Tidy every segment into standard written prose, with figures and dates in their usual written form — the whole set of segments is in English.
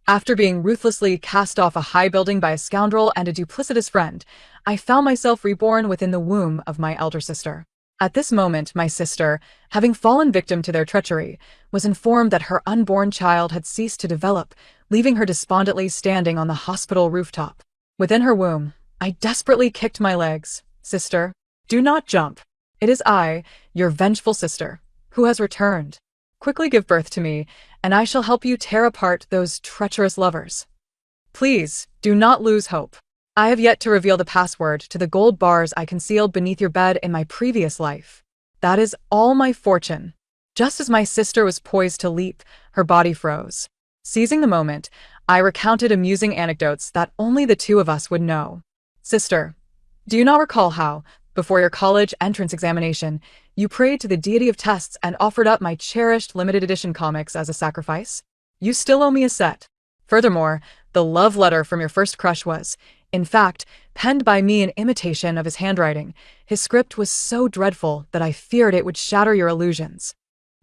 After being ruthlessly cast off a high building by a scoundrel and a duplicitous friend, I found myself reborn within the womb of my elder sister. At this moment, my sister, having fallen victim to their treachery, was informed that her unborn child had ceased to develop, leaving her despondently standing on the hospital rooftop. Within her womb, I desperately kicked my legs. "Sister, do not jump. It is I, your vengeful sister, who has returned. Quickly give birth to me, and I shall help you tear apart those treacherous lovers. Please, do not lose hope. I have yet to reveal the password to the gold bars I concealed beneath your bed in my previous life. That is all my fortune." Just as my sister was poised to leap, her body froze. Seizing the moment, I recounted amusing anecdotes that only the two of us would know. "Sister, do you not recall how, before your college entrance examination, you prayed to the deity of tests and offered up my cherished limited edition comics as a sacrifice? You still owe me a set. Furthermore, the love letter from your first crush was, in fact, penned by me in imitation of his handwriting. His script was so dreadful that I feared it would shatter your illusions."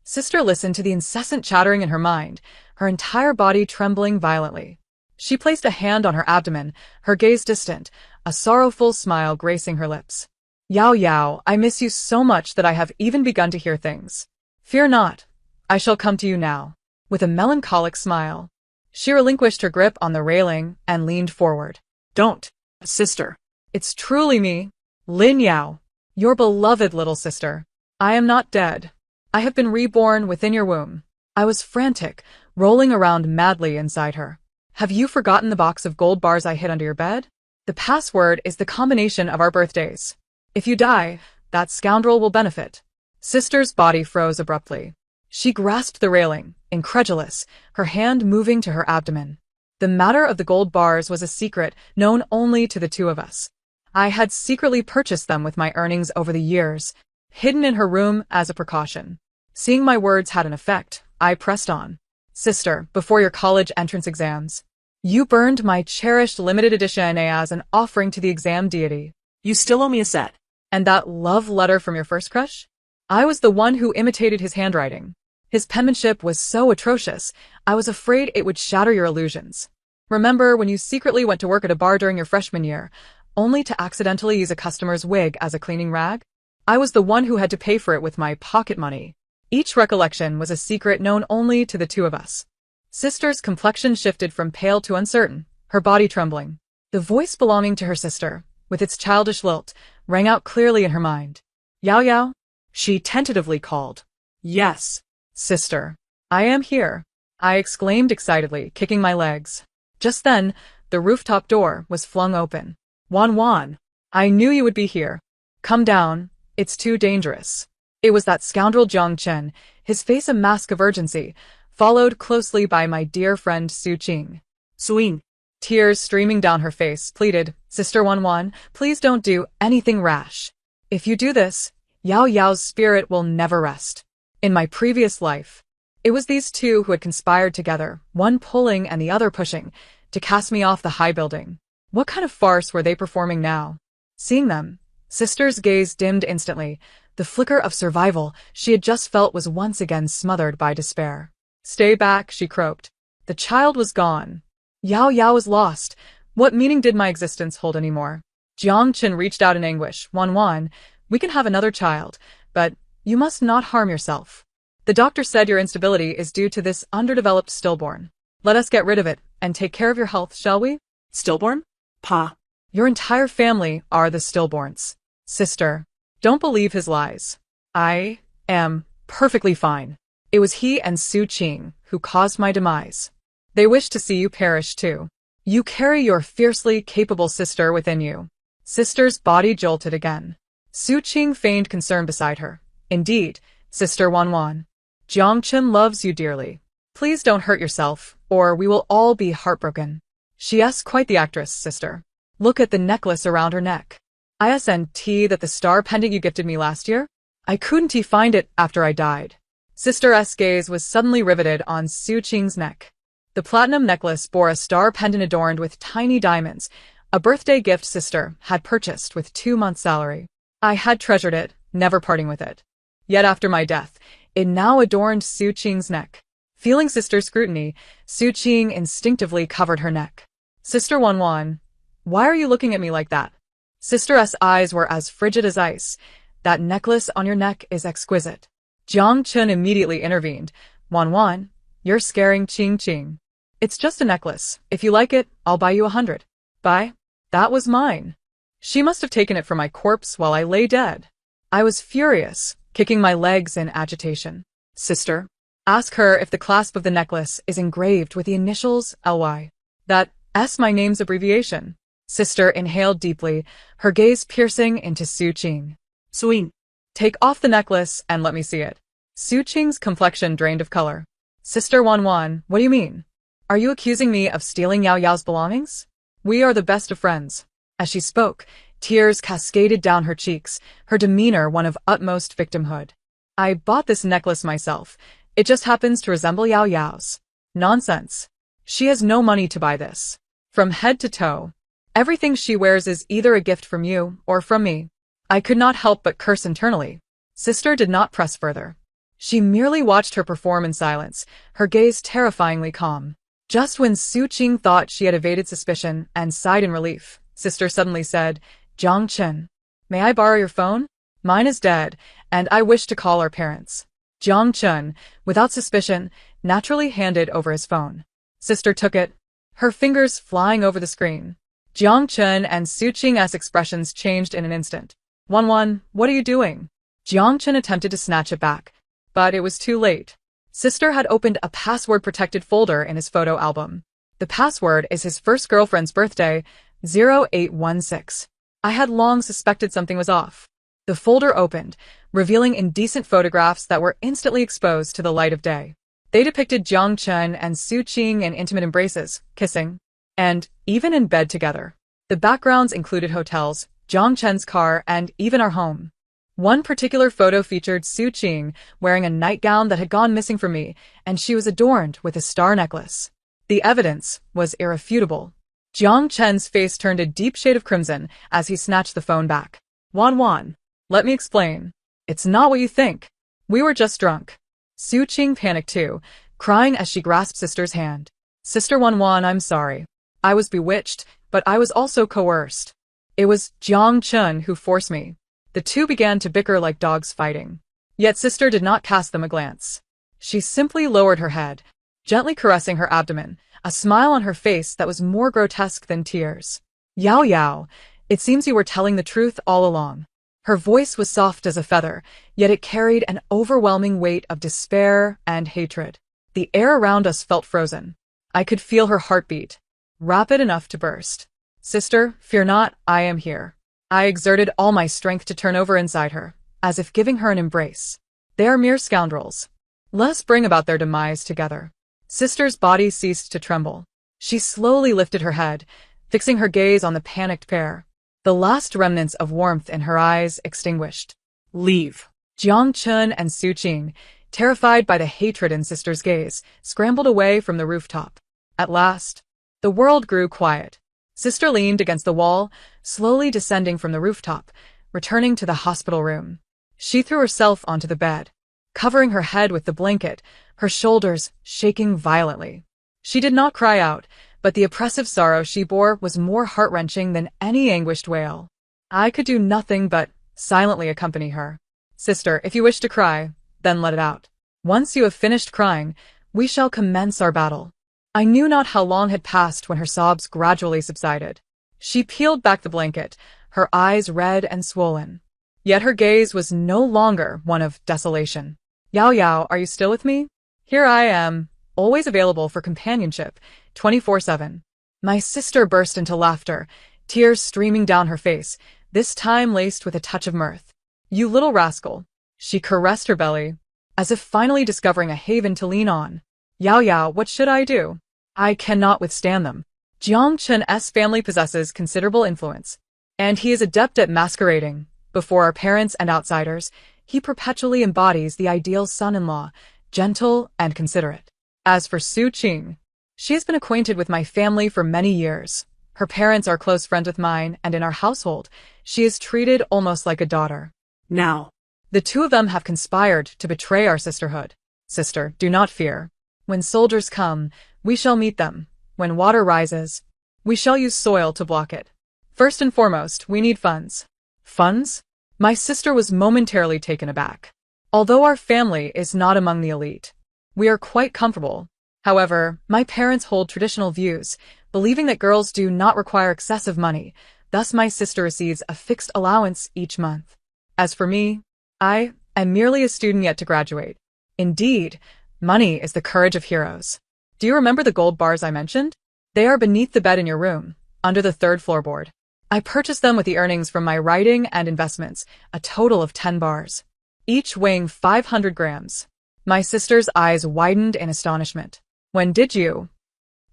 Sister listened to the incessant chattering in her mind, her entire body trembling violently. She placed a hand on her abdomen, her gaze distant, a sorrowful smile gracing her lips. "Yao Yao, I miss you so much that I have even begun to hear things. Fear not, I shall come to you now." With a melancholic smile, she relinquished her grip on the railing and leaned forward. "Don't, sister. It's truly me, Lin Yao, your beloved little sister. I am not dead. I have been reborn within your womb." I was frantic, rolling around madly inside her. "Have you forgotten the box of gold bars I hid under your bed? The password is the combination of our birthdays. If you die, that scoundrel will benefit." Sister's body froze abruptly. She grasped the railing, incredulous, her hand moving to her abdomen. The matter of the gold bars was a secret known only to the two of us. I had secretly purchased them with my earnings over the years, hidden in her room as a precaution. Seeing my words had an effect, I pressed on. "Sister, before your college entrance exams, you burned my cherished limited edition as an offering to the exam deity. You still owe me a set. And that love letter from your first crush? I was the one who imitated his handwriting. His penmanship was so atrocious, I was afraid it would shatter your illusions. Remember when you secretly went to work at a bar during your freshman year, only to accidentally use a customer's wig as a cleaning rag? I was the one who had to pay for it with my pocket money." Each recollection was a secret known only to the two of us. Sister's complexion shifted from pale to uncertain, her body trembling. The voice belonging to her sister, with its childish lilt, rang out clearly in her mind. "Yao Yao?" she tentatively called. "Yes, sister. I am here," I exclaimed excitedly, kicking my legs. Just then, the rooftop door was flung open. "Wan Wan, I knew you would be here. Come down, it's too dangerous." It was that scoundrel Jiang Chen, his face a mask of urgency, followed closely by my dear friend Su Qing. Suing, tears streaming down her face, pleaded, "Sister Wan Wan, please don't do anything rash. If you do this, Yao Yao's spirit will never rest." In my previous life, it was these two who had conspired together, one pulling and the other pushing, to cast me off the high building. What kind of farce were they performing now? Seeing them, Sister's gaze dimmed instantly. The flicker of survival she had just felt was once again smothered by despair. "Stay back," she croaked. The child was gone. Yao Yao was lost. What meaning did my existence hold anymore? Jiang Chen reached out in anguish. "Wan Wan, we can have another child, but you must not harm yourself. The doctor said your instability is due to this underdeveloped stillborn. Let us get rid of it and take care of your health, shall we?" "Stillborn? Pa. Your entire family are the stillborns. Sister, don't believe his lies. I am perfectly fine. It was he and Su Qing who caused my demise. They wish to see you perish too. You carry your fiercely capable sister within you." Sister's body jolted again. Su Qing feigned concern beside her. "Indeed, Sister Wan Wan. Jiang Chen loves you dearly. Please don't hurt yourself, or we will all be heartbroken. She is quite the actress, sister. Look at the necklace around her neck. Isn't that the star pendant you gifted me last year? I couldn't find it after I died." Sister's gaze was suddenly riveted on Su Qing's neck. The platinum necklace bore a star pendant adorned with tiny diamonds, a birthday gift Sister had purchased with 2 months' salary. I had treasured it, never parting with it. Yet after my death, it now adorned Su Qing's neck. Feeling sister's scrutiny, Su Qing instinctively covered her neck. Sister Wanwan, why are you looking at me like that? Sister's eyes were as frigid as ice. That necklace on your neck is exquisite. Jiang Chun immediately intervened. Wanwan, you're scaring Qing Qing. It's just a necklace. If you like it, I'll buy you 100. Buy? That was mine. She must have taken it from my corpse while I lay dead. I was furious, kicking my legs in agitation. Sister, ask her if the clasp of the necklace is engraved with the initials LY. That S my name's abbreviation. Sister inhaled deeply, her gaze piercing into Su Qing. Sweet. Take off the necklace and let me see it. Su Qing's complexion drained of color. Sister Wanwan, what do you mean? Are you accusing me of stealing Yao Yao's belongings? We are the best of friends. As she spoke, tears cascaded down her cheeks, her demeanor one of utmost victimhood. I bought this necklace myself. It just happens to resemble Yao Yao's. Nonsense. She has no money to buy this. From head to toe, everything she wears is either a gift from you or from me. I could not help but curse internally. Sister did not press further. She merely watched her perform in silence, her gaze terrifyingly calm. Just when Su Qing thought she had evaded suspicion and sighed in relief, Sister suddenly said, Jiang Chen, may I borrow your phone? Mine is dead, and I wish to call our parents. Jiang Chen, without suspicion, naturally handed over his phone. Sister took it, her fingers flying over the screen. Jiang Chen and Su Qing's expressions changed in an instant. Wanwan, what are you doing? Jiang Chen attempted to snatch it back, but it was too late. Sister had opened a password-protected folder in his photo album. The password is his first girlfriend's birthday, 0816. I had long suspected something was off. The folder opened, revealing indecent photographs that were instantly exposed to the light of day. They depicted Jiang Chen and Su Qing in intimate embraces, kissing, and even in bed together. The backgrounds included hotels, Jiang Chen's car, and even our home. One particular photo featured Su Qing wearing a nightgown that had gone missing from me, and she was adorned with a star necklace. The evidence was irrefutable. Jiang Chen's face turned a deep shade of crimson as he snatched the phone back. Wanwan, let me explain. It's not what you think. We were just drunk. Su Qing panicked too, crying as she grasped Sister's hand. Sister Wanwan, I'm sorry. I was bewitched, but I was also coerced. It was Jiang Chen who forced me. The two began to bicker like dogs fighting. Yet Sister did not cast them a glance. She simply lowered her head, gently caressing her abdomen, a smile on her face that was more grotesque than tears. Yao Yao, it seems you were telling the truth all along. Her voice was soft as a feather, yet it carried an overwhelming weight of despair and hatred. The air around us felt frozen. I could feel her heartbeat, rapid enough to burst. Sister, fear not, I am here. I exerted all my strength to turn over inside her, as if giving her an embrace. They are mere scoundrels. Let us bring about their demise together. Sister's body ceased to tremble. She slowly lifted her head, fixing her gaze on the panicked pair. The last remnants of warmth in her eyes extinguished. Leave. Jiang Chen and Su Qing, terrified by the hatred in Sister's gaze, scrambled away from the rooftop. At last, the world grew quiet. Sister leaned against the wall, slowly descending from the rooftop, returning to the hospital room. She threw herself onto the bed, covering her head with the blanket, her shoulders shaking violently. She did not cry out, but the oppressive sorrow she bore was more heart-wrenching than any anguished wail. I could do nothing but silently accompany her. Sister, if you wish to cry, then let it out. Once you have finished crying, we shall commence our battle. I knew not how long had passed when her sobs gradually subsided. She peeled back the blanket, her eyes red and swollen. Yet her gaze was no longer one of desolation. Yao Yao, are you still with me? Here I am, always available for companionship, 24/7. My sister burst into laughter, tears streaming down her face, this time laced with a touch of mirth. You little rascal. She caressed her belly, as if finally discovering a haven to lean on. Yao Yao, what should I do? I cannot withstand them. Jiang Chen's family possesses considerable influence, and he is adept at masquerading. Before our parents and outsiders, he perpetually embodies the ideal son-in-law, gentle and considerate. As for Su Qing, she has been acquainted with my family for many years. Her parents are close friends with mine, and in our household, she is treated almost like a daughter. Now, the two of them have conspired to betray our sisterhood. Sister, do not fear. When soldiers come, we shall meet them. When water rises, we shall use soil to block it. First and foremost, we need funds. Funds? My sister was momentarily taken aback. Although our family is not among the elite, we are quite comfortable. However, my parents hold traditional views, believing that girls do not require excessive money. Thus my sister receives a fixed allowance each month. As for me, I am merely a student yet to graduate. Indeed, money is the courage of heroes. Do you remember the gold bars I mentioned? They are beneath the bed in your room, under the third floorboard. I purchased them with the earnings from my writing and investments, a total of 10 bars, each weighing 500 grams. My sister's eyes widened in astonishment. When did you?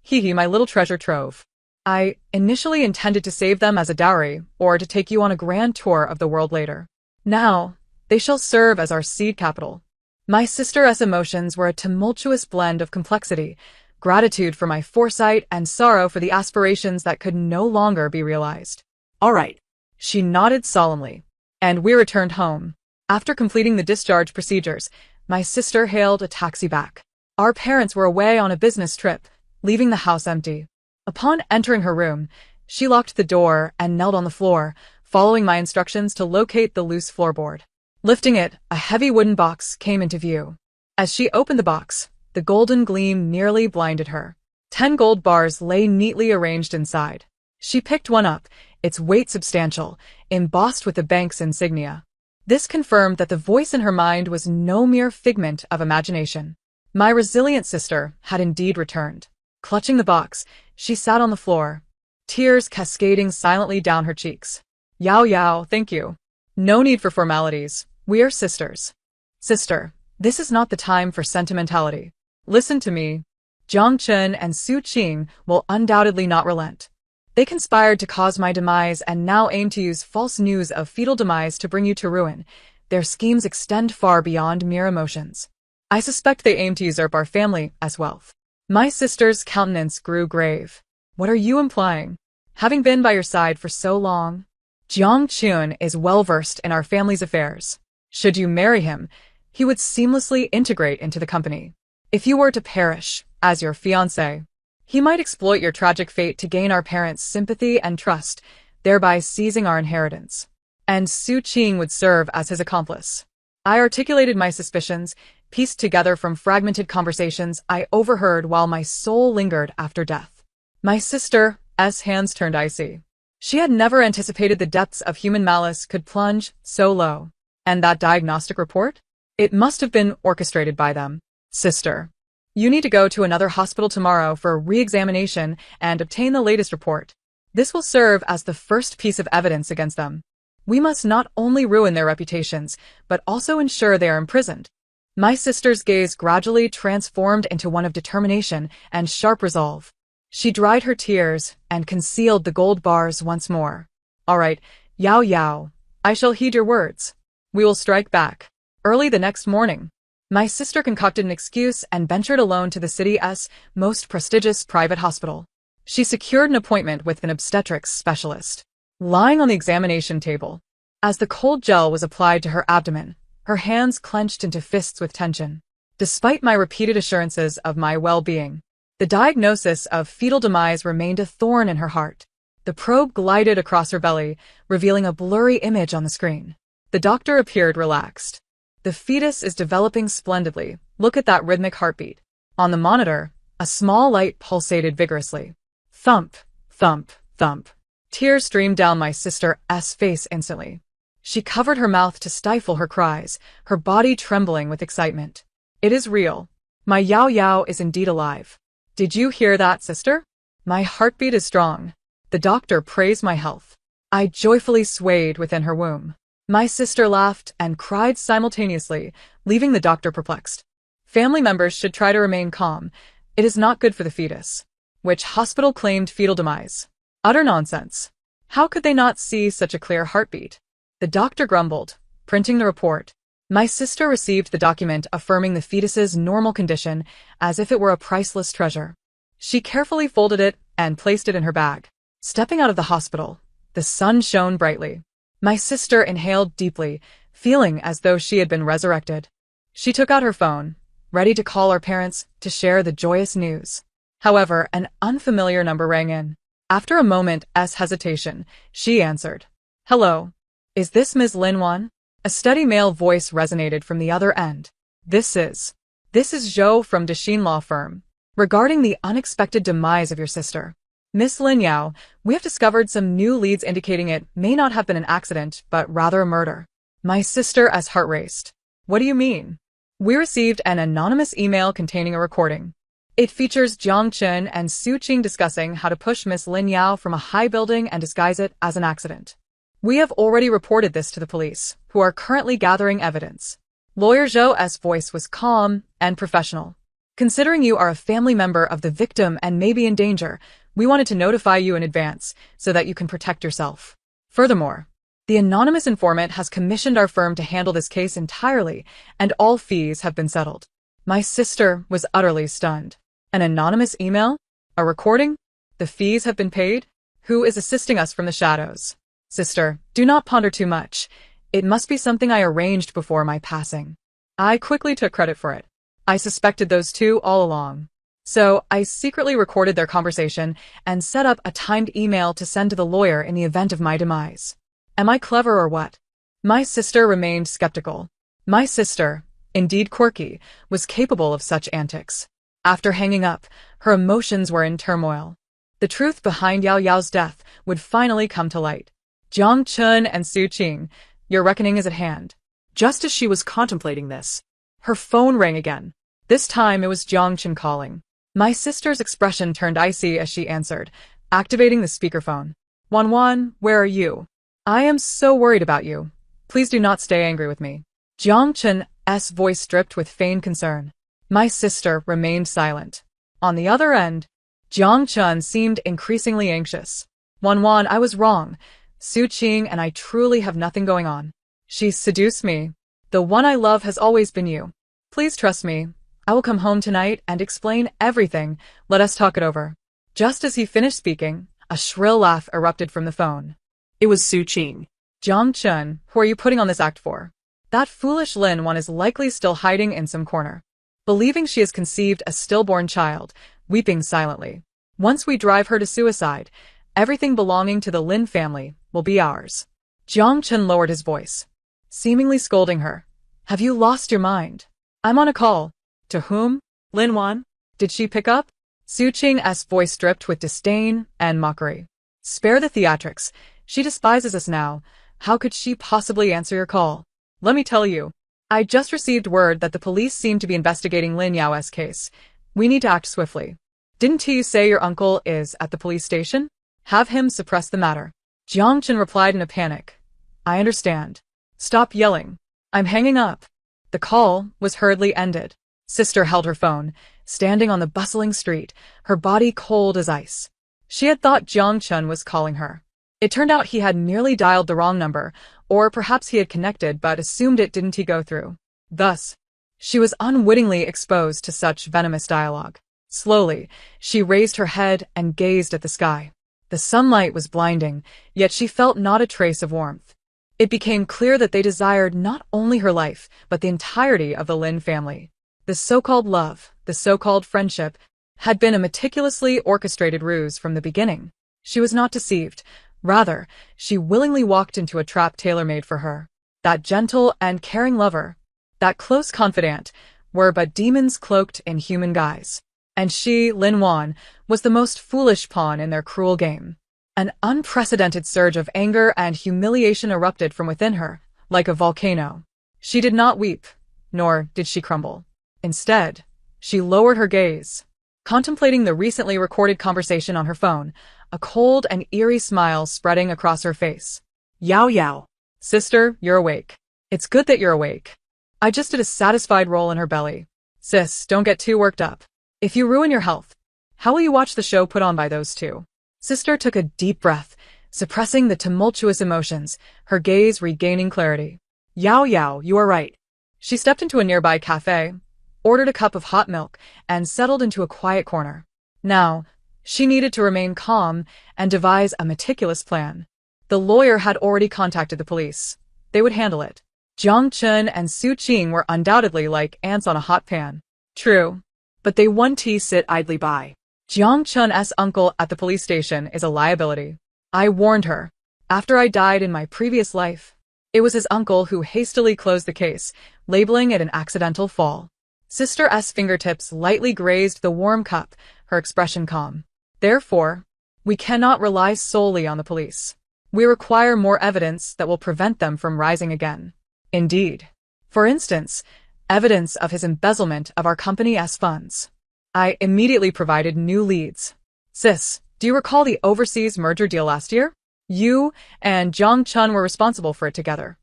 Hee, my little treasure trove. I initially intended to save them as a dowry or to take you on a grand tour of the world later. Now, they shall serve as our seed capital. My sister's emotions were a tumultuous blend of complexity, gratitude for my foresight, and sorrow for the aspirations that could no longer be realized. All right. She nodded solemnly, and we returned home. After completing the discharge procedures, my sister hailed a taxi back. Our parents were away on a business trip, leaving the house empty. Upon entering her room, she locked the door and knelt on the floor, following my instructions to locate the loose floorboard. Lifting it, a heavy wooden box came into view. As she opened the box, the golden gleam nearly blinded her. 10 gold bars lay neatly arranged inside. She picked one up, its weight substantial, embossed with the bank's insignia. This confirmed that the voice in her mind was no mere figment of imagination. My resilient sister had indeed returned. Clutching the box, she sat on the floor, tears cascading silently down her cheeks. Yao Yao, thank you. No need for formalities. We are sisters. Sister, this is not the time for sentimentality. Listen to me. Jiang Chen and Su Qing will undoubtedly not relent. They conspired to cause my demise and now aim to use false news of fetal demise to bring you to ruin. Their schemes extend far beyond mere emotions. I suspect they aim to usurp our family as wealth. My sister's countenance grew grave. What are you implying? Having been by your side for so long, Jiang Chun is well-versed in our family's affairs. Should you marry him, he would seamlessly integrate into the company. If you were to perish as your fiancé, he might exploit your tragic fate to gain our parents' sympathy and trust, thereby seizing our inheritance. And Su Qing would serve as his accomplice. I articulated my suspicions, pieced together from fragmented conversations I overheard while my soul lingered after death. My sister's hands turned icy. She had never anticipated the depths of human malice could plunge so low. And that diagnostic report? It must have been orchestrated by them. Sister, you need to go to another hospital tomorrow for re-examination and obtain the latest report. This will serve as the first piece of evidence against them. We must not only ruin their reputations, but also ensure they are imprisoned. My sister's gaze gradually transformed into one of determination and sharp resolve. She dried her tears and concealed the gold bars once more. All right, Yao Yao, I shall heed your words. We will strike back. Early the next morning, my sister concocted an excuse and ventured alone to the city's most prestigious private hospital. She secured an appointment with an obstetrics specialist. Lying on the examination table, as the cold gel was applied to her abdomen, her hands clenched into fists with tension. Despite my repeated assurances of my well-being, the diagnosis of fetal demise remained a thorn in her heart. The probe glided across her belly, revealing a blurry image on the screen. The doctor appeared relaxed. The fetus is developing splendidly. Look at that rhythmic heartbeat. On the monitor, a small light pulsated vigorously. Thump, thump, thump. Tears streamed down my sister's face instantly. She covered her mouth to stifle her cries, her body trembling with excitement. It is real. My Yao Yao is indeed alive. Did you hear that, sister? My heartbeat is strong. The doctor praised my health. I joyfully swayed within her womb. My sister laughed and cried simultaneously, leaving the doctor perplexed. Family members should try to remain calm. It is not good for the fetus. Which hospital claimed fetal demise? Utter nonsense. How could they not see such a clear heartbeat? The doctor grumbled, printing the report. My sister received the document affirming the fetus's normal condition as if it were a priceless treasure. She carefully folded it and placed it in her bag. Stepping out of the hospital, the sun shone brightly. My sister inhaled deeply, feeling as though she had been resurrected. She took out her phone, ready to call our parents to share the joyous news. However, an unfamiliar number rang in. After a moment's hesitation, she answered. Hello. Is this Ms. Lin Wan? A steady male voice resonated from the other end. This is Zhou from Dashin Law Firm. Regarding the unexpected demise of your sister, Miss Lin Yao, we have discovered some new leads indicating it may not have been an accident, but rather a murder. My sister's heart raced. What do you mean? We received an anonymous email containing a recording. It features Jiang Chen and Su Qing discussing how to push Miss Lin Yao from a high building and disguise it as an accident. We have already reported this to the police, who are currently gathering evidence. Lawyer Zhou's voice was calm and professional. Considering you are a family member of the victim and may be in danger, we wanted to notify you in advance so that you can protect yourself. Furthermore, the anonymous informant has commissioned our firm to handle this case entirely, and all fees have been settled. My sister was utterly stunned. An anonymous email? A recording? The fees have been paid? Who is assisting us from the shadows? Sister, do not ponder too much. It must be something I arranged before my passing. I quickly took credit for it. I suspected those two all along. So I secretly recorded their conversation and set up a timed email to send to the lawyer in the event of my demise. Am I clever or what? My sister remained skeptical. My sister, indeed quirky, was capable of such antics. After hanging up, her emotions were in turmoil. The truth behind Yao Yao's death would finally come to light. Jiang Chen and Su Qing, your reckoning is at hand. Just as she was contemplating this, her phone rang again. This time it was Jiang Chen calling. My sister's expression turned icy as she answered, activating the speakerphone. Wan, where are you? I am so worried about you. Please do not stay angry with me. Jiang Chen's voice dripped with feigned concern. My sister remained silent. On the other end, Jiang Chen seemed increasingly anxious. Wan, I was wrong. Su Qing and I truly have nothing going on. She seduced me. The one I love has always been you. Please trust me. I will come home tonight and explain everything. Let us talk it over. Just as he finished speaking, a shrill laugh erupted from the phone. It was Su Qing. Jiang Chen, who are you putting on this act for? That foolish Lin Wan is likely still hiding in some corner, believing she has conceived a stillborn child, weeping silently. Once we drive her to suicide, everything belonging to the Lin family will be ours. Jiang Chen lowered his voice, seemingly scolding her. Have you lost your mind? I'm on a call. To whom? Lin Wan? Did she pick up? Su Qing's voice dripped with disdain and mockery. Spare the theatrics. She despises us now. How could she possibly answer your call? Let me tell you. I just received word that the police seem to be investigating Lin Yao's case. We need to act swiftly. Didn't you say your uncle is at the police station? Have him suppress the matter. Jiang Chen replied in a panic. I understand. Stop yelling. I'm hanging up. The call was hurriedly ended. Sister held her phone, standing on the bustling street, her body cold as ice. She had thought Jiang Chen was calling her. It turned out he had merely dialed the wrong number, or perhaps he had connected but assumed it didn't go through. Thus, she was unwittingly exposed to such venomous dialogue. Slowly, she raised her head and gazed at the sky. The sunlight was blinding, yet she felt not a trace of warmth. It became clear that they desired not only her life, but the entirety of the Lin family. The so-called love, the so-called friendship, had been a meticulously orchestrated ruse from the beginning. She was not deceived. Rather, she willingly walked into a trap tailor-made for her. That gentle and caring lover, that close confidant, were but demons cloaked in human guise. And she, Lin Wan, was the most foolish pawn in their cruel game. An unprecedented surge of anger and humiliation erupted from within her, like a volcano. She did not weep, nor did she crumble. Instead, she lowered her gaze, contemplating the recently recorded conversation on her phone, a cold and eerie smile spreading across her face. Yao. Sister, you're awake. It's good that you're awake. I just did a satisfied roll in her belly. Sis, don't get too worked up. If you ruin your health, how will you watch the show put on by those two? Sister took a deep breath, suppressing the tumultuous emotions, her gaze regaining clarity. Yao, you are right. She stepped into a nearby cafe, ordered a cup of hot milk, and settled into a quiet corner. Now, she needed to remain calm and devise a meticulous plan. The lawyer had already contacted the police. They would handle it. Jiang Chen and Su Qing were undoubtedly like ants on a hot pan. True. But they won't sit idly by. Jiang Chun's uncle at the police station is a liability. I warned her. After I died in my previous life, it was his uncle who hastily closed the case, labeling it an accidental fall. Sister S' fingertips lightly grazed the warm cup, her expression calm. Therefore, we cannot rely solely on the police. We require more evidence that will prevent them from rising again. Indeed. For instance, evidence of his embezzlement of our company's funds. I immediately provided new leads. Sis, do you recall the overseas merger deal last year? You and Jiang Chun were responsible for it together.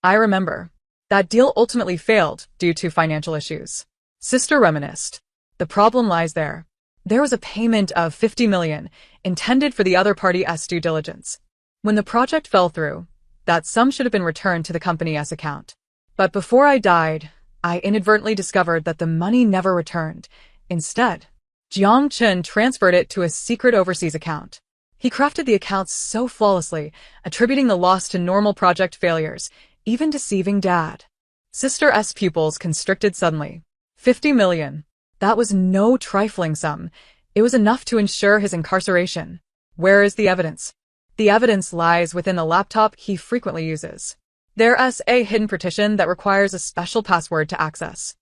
I remember. That deal ultimately failed due to financial issues. Sister reminisced. The problem lies there. There was a payment of 50 million intended for the other party's due diligence. When the project fell through, that sum should have been returned to the company's account. But before I died, I inadvertently discovered that the money never returned. Instead, Jiang Chun transferred it to a secret overseas account. He crafted the accounts so flawlessly, attributing the loss to normal project failures, even deceiving Dad. Sister S' pupils constricted suddenly. 50 million. That was no trifling sum. It was enough to ensure his incarceration. Where is the evidence? The evidence lies within the laptop he frequently uses. There's a hidden partition that requires a special password to access.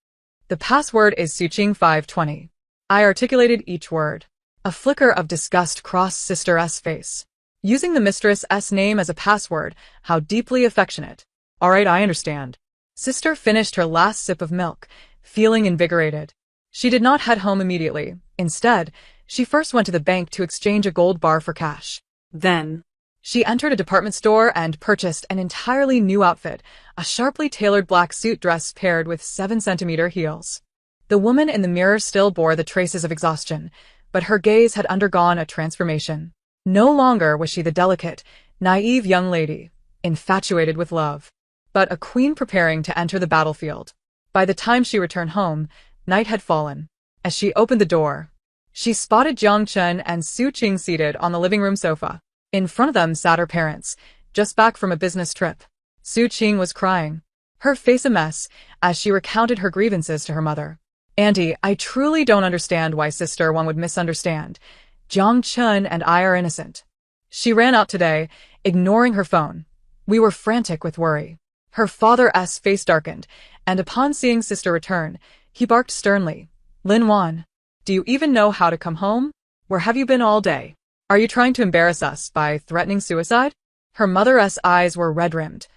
The password is Suqing520. I articulated each word. A flicker of disgust crossed Sister S' face. Using the mistress's name as a password, how deeply affectionate. All right, I understand. Sister finished her last sip of milk, feeling invigorated. She did not head home immediately. Instead, she first went to the bank to exchange a gold bar for cash. Then, she entered a department store and purchased an entirely new outfit, a sharply tailored black suit dress paired with 7-centimeter heels. The woman in the mirror still bore the traces of exhaustion, but her gaze had undergone a transformation. No longer was she the delicate, naive young lady, infatuated with love, but a queen preparing to enter the battlefield. By the time she returned home, night had fallen. As she opened the door, she spotted Jiang Chun and Suqing seated on the living room sofa. In front of them sat her parents, just back from a business trip. Suqing was crying, her face a mess, as she recounted her grievances to her mother. Auntie, I truly don't understand why Sister One would misunderstand. Jiang Chun and I are innocent. She ran out today, ignoring her phone. We were frantic with worry. Her father's face darkened, and upon seeing Sister return, he barked sternly. Lin Wan, do you even know how to come home? Where have you been all day? Are you trying to embarrass us by threatening suicide? Her mother's eyes were red-rimmed.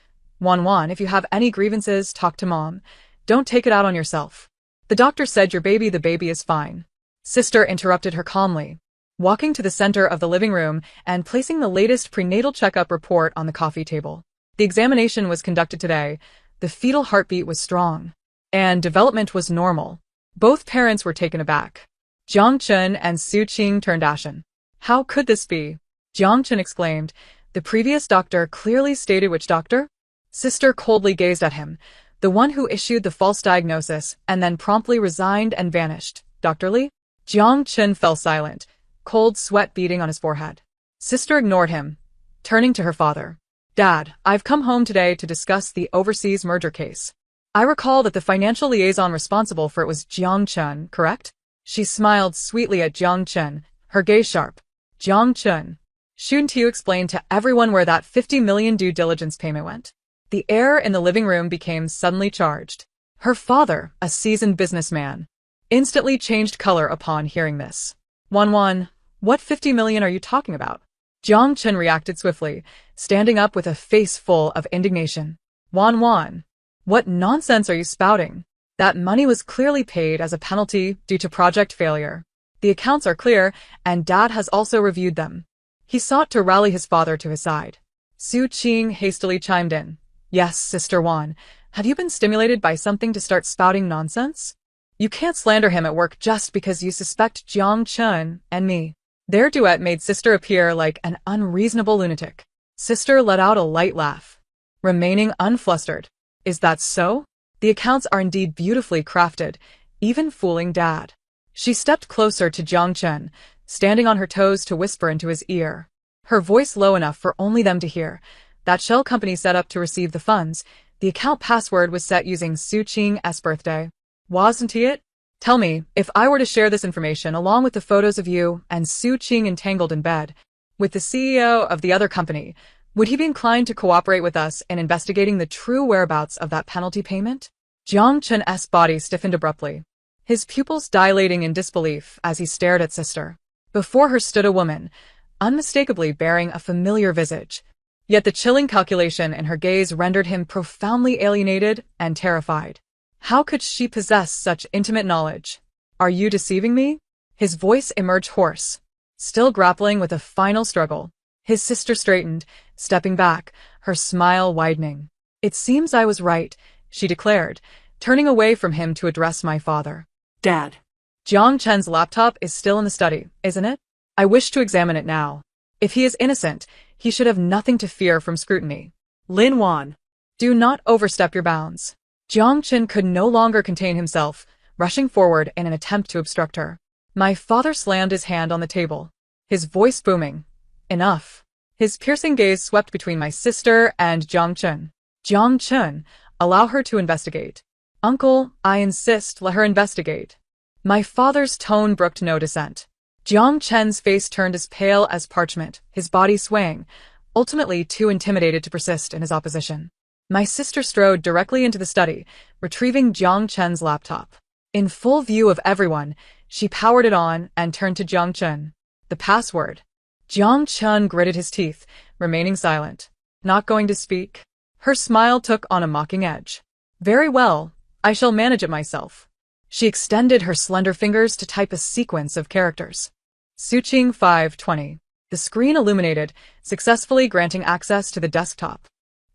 Wan, if you have any grievances, talk to Mom. Don't take it out on yourself. The doctor said the baby is fine. Sister interrupted her calmly, walking to the center of the living room and placing the latest prenatal checkup report on the coffee table. The examination was conducted today. The fetal heartbeat was strong, and development was normal. Both parents were taken aback. Jiang Chun and Suqing turned ashen. How could this be? Jiang Chun exclaimed. The previous doctor clearly stated which doctor? Sister coldly gazed at him, the one who issued the false diagnosis and then promptly resigned and vanished. Dr. Li? Jiang Chun fell silent, cold sweat beading on his forehead. Sister ignored him, turning to her father. Dad, I've come home today to discuss the overseas merger case. I recall that the financial liaison responsible for it was Jiang Chun, correct? She smiled sweetly at Jiang Chun, her gaze sharp. Jiang Chun, shouldn't you explain to everyone where that 50 million due diligence payment went? The air in the living room became suddenly charged. Her father, a seasoned businessman, instantly changed color upon hearing this. Wan, what 50 million are you talking about? Jiang Chun reacted swiftly, standing up with a face full of indignation. Wan, what nonsense are you spouting? That money was clearly paid as a penalty due to project failure. The accounts are clear, and Dad has also reviewed them. He sought to rally his father to his side. Suqing hastily chimed in. Yes, Sister Wan, have you been stimulated by something to start spouting nonsense? You can't slander him at work just because you suspect Jiang Chun and me. Their duet made Sister appear like an unreasonable lunatic. Sister let out a light laugh, remaining unflustered. Is that so? The accounts are indeed beautifully crafted, even fooling Dad. She stepped closer to Jiang Chun, standing on her toes to whisper into his ear. Her voice low enough for only them to hear. That shell company set up to receive the funds. The account password was set using Suqing's birthday. Wasn't it? Tell me, if I were to share this information along with the photos of you and Su Qing entangled in bed with the CEO of the other company, would he be inclined to cooperate with us in investigating the true whereabouts of that penalty payment? Jiang Chen's body stiffened abruptly, his pupils dilating in disbelief as he stared at sister. Before her stood a woman, unmistakably bearing a familiar visage. Yet the chilling calculation in her gaze rendered him profoundly alienated and terrified. How could she possess such intimate knowledge? Are you deceiving me? His voice emerged hoarse, still grappling with a final struggle. His sister straightened, stepping back, her smile widening. It seems I was right, she declared, turning away from him to address my father. Dad. Jiang Chen's laptop is still in the study, isn't it? I wish to examine it now. If he is innocent, he should have nothing to fear from scrutiny. Lin Wan. Do not overstep your bounds. Jiang Chen could no longer contain himself, rushing forward in an attempt to obstruct her. My father slammed his hand on the table, his voice booming. Enough. His piercing gaze swept between my sister and Jiang Chen. Jiang Chen, allow her to investigate. Uncle, I insist, let her investigate. My father's tone brooked no dissent. Jiang Chen's face turned as pale as parchment, his body swaying, ultimately too intimidated to persist in his opposition. My sister strode directly into the study, retrieving Jiang Chen's laptop. In full view of everyone, she powered it on and turned to Jiang Chen. The password. Jiang Chen gritted his teeth, remaining silent. Not going to speak? Her smile took on a mocking edge. Very well, I shall manage it myself. She extended her slender fingers to type a sequence of characters. Suqing 520. The screen illuminated, successfully granting access to the desktop.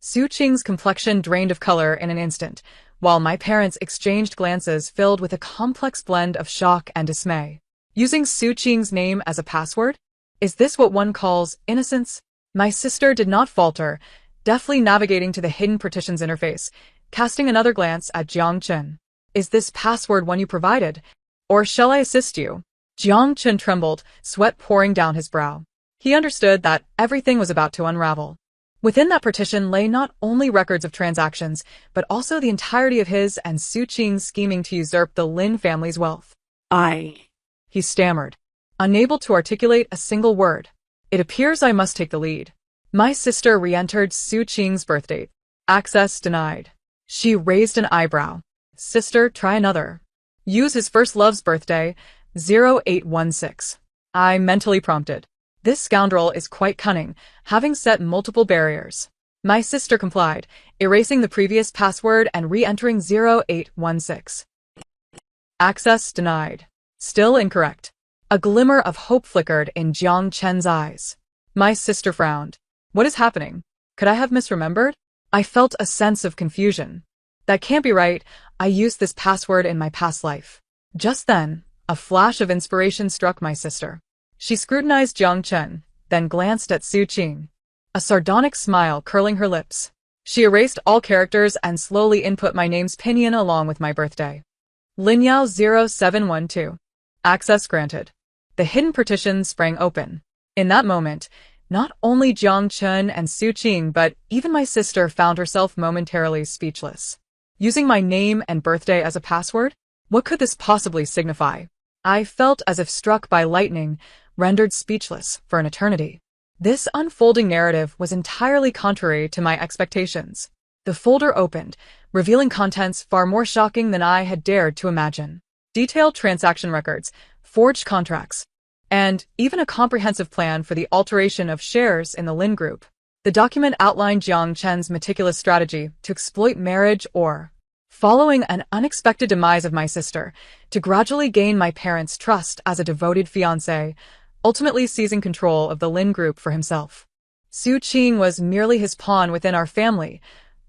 Suqing's complexion drained of color in an instant, while my parents exchanged glances filled with a complex blend of shock and dismay. Using Suqing's name as a password? Is this what one calls innocence? My sister did not falter, deftly navigating to the hidden partitions interface, casting another glance at Jiang Chen. Is this password one you provided? Or shall I assist you? Jiang Chen trembled, sweat pouring down his brow. He understood that everything was about to unravel. Within that partition lay not only records of transactions, but also the entirety of his and Suqing's scheming to usurp the Lin family's wealth. He stammered, unable to articulate a single word. It appears I must take the lead. My sister re-entered Suqing's birthdate. Access denied. She raised an eyebrow. Sister, try another. Use his first love's birthday, 0816. I mentally prompted. This scoundrel is quite cunning, having set multiple barriers. My sister complied, erasing the previous password and re-entering 0816. Access denied. Still incorrect. A glimmer of hope flickered in Jiang Chen's eyes. My sister frowned. What is happening? Could I have misremembered? I felt a sense of confusion. That can't be right. I used this password in my past life. Just then, a flash of inspiration struck my sister. She scrutinized Jiang Chen, then glanced at Suqing, a sardonic smile curling her lips. She erased all characters and slowly input my name's pinyin along with my birthday. Linyao 0712. Access granted. The hidden partition sprang open. In that moment, not only Jiang Chen and Suqing but even my sister found herself momentarily speechless. Using my name and birthday as a password? What could this possibly signify? I felt as if struck by lightning, rendered speechless for an eternity. This unfolding narrative was entirely contrary to my expectations. The folder opened, revealing contents far more shocking than I had dared to imagine. Detailed transaction records, forged contracts, and even a comprehensive plan for the alteration of shares in the Lin Group. The document outlined Jiang Chen's meticulous strategy to exploit marriage or, following an unexpected demise of my sister, to gradually gain my parents' trust as a devoted fiancé, ultimately seizing control of the Lin Group for himself. Suqing was merely his pawn within our family,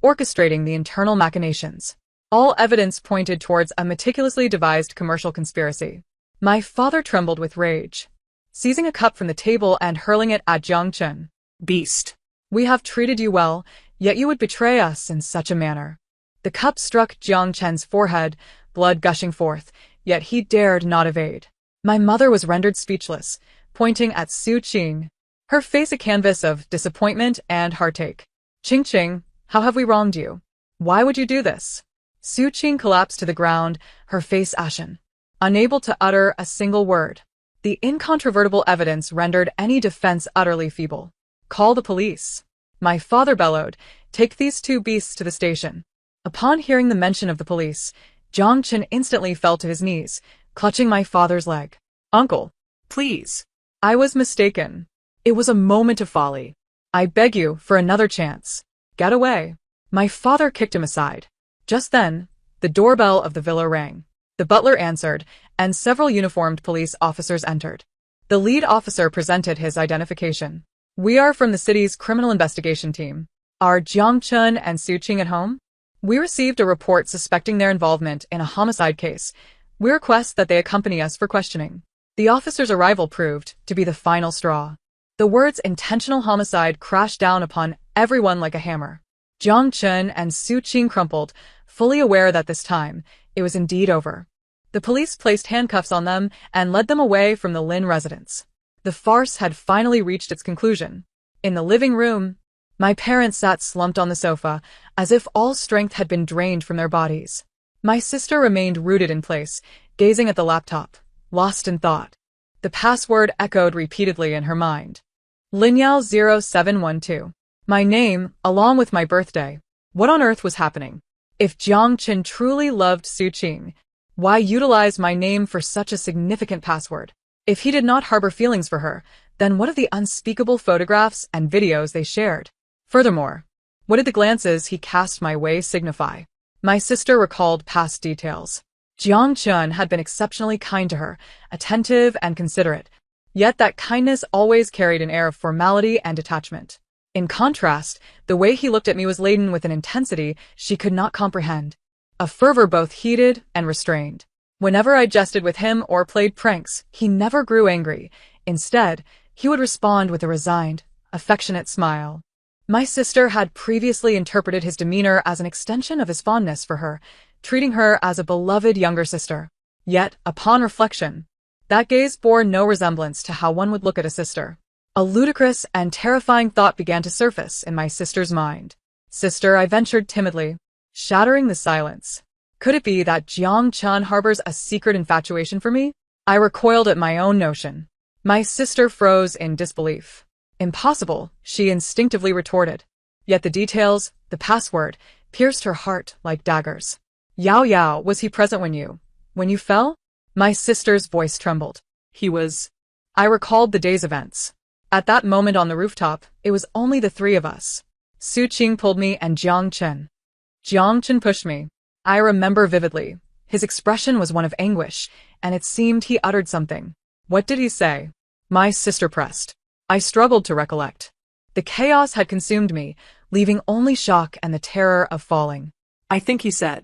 orchestrating the internal machinations. All evidence pointed towards a meticulously devised commercial conspiracy. My father trembled with rage, seizing a cup from the table and hurling it at Jiang Chen. Beast. We have treated you well, yet you would betray us in such a manner. The cup struck Jiang Chen's forehead, blood gushing forth, yet he dared not evade. My mother was rendered speechless, pointing at Suqing, her face a canvas of disappointment and heartache. Qing, how have we wronged you? Why would you do this? Suqing collapsed to the ground, her face ashen. unable to utter a single word. The incontrovertible evidence rendered any defense utterly feeble. "Call the police." My father bellowed, "Take these two beasts to the station." Upon hearing the mention of the police, Jiang Chen instantly fell to his knees, clutching my father's leg. "Uncle, please." I was mistaken. It was a moment of folly. "I beg you for another chance. Get away." My father kicked him aside. Just then, the doorbell of the villa rang. The butler answered, and several uniformed police officers entered. The lead officer presented his identification. "We are from the city's criminal investigation team. Are Jiang Chen and Su Qing at home? We received a report suspecting their involvement in a homicide case. We request that they accompany us for questioning." The officer's arrival proved to be the final straw. The words intentional homicide crashed down upon everyone like a hammer. Jiang Chen and Su Qing crumpled, fully aware that this time, it was indeed over. The police placed handcuffs on them and led them away from the Lin residence. The farce had finally reached its conclusion. In the living room, my parents sat slumped on the sofa, as if all strength had been drained from their bodies. My sister remained rooted in place, gazing at the laptop, lost in thought. The password echoed repeatedly in her mind. Linyao 0712. My name, along with my birthday. What on earth was happening? If Jiang Chen truly loved Su Qing, why utilize my name for such a significant password? If he did not harbor feelings for her, then what of the unspeakable photographs and videos they shared? Furthermore, what did the glances he cast my way signify? My sister recalled past details. Jiang Chen had been exceptionally kind to her, attentive and considerate, yet that kindness always carried an air of formality and detachment. In contrast, the way he looked at me was laden with an intensity she could not comprehend, a fervor both heated and restrained. Whenever I jested with him or played pranks, he never grew angry. Instead, he would respond with a resigned, affectionate smile. My sister had previously interpreted his demeanor as an extension of his fondness for her, treating her as a beloved younger sister. Yet, upon reflection, that gaze bore no resemblance to how one would look at a sister. A ludicrous and terrifying thought began to surface in my sister's mind. "Sister," I ventured timidly, shattering the silence. "Could it be that Jiang Chen harbors a secret infatuation for me?" I recoiled at my own notion. My sister froze in disbelief. "Impossible," she instinctively retorted. Yet the details, the password, pierced her heart like daggers. "Yao Yao, was he present when you fell?" My sister's voice trembled. "He was." I recalled the day's events. At that moment on the rooftop, it was only the three of us. Su Qing pulled me and Jiang Chen. Jiang Chen pushed me. I remember vividly. His expression was one of anguish, and it seemed he uttered something. What did he say? My sister pressed. I struggled to recollect. The chaos had consumed me, leaving only shock and the terror of falling. "I think he said,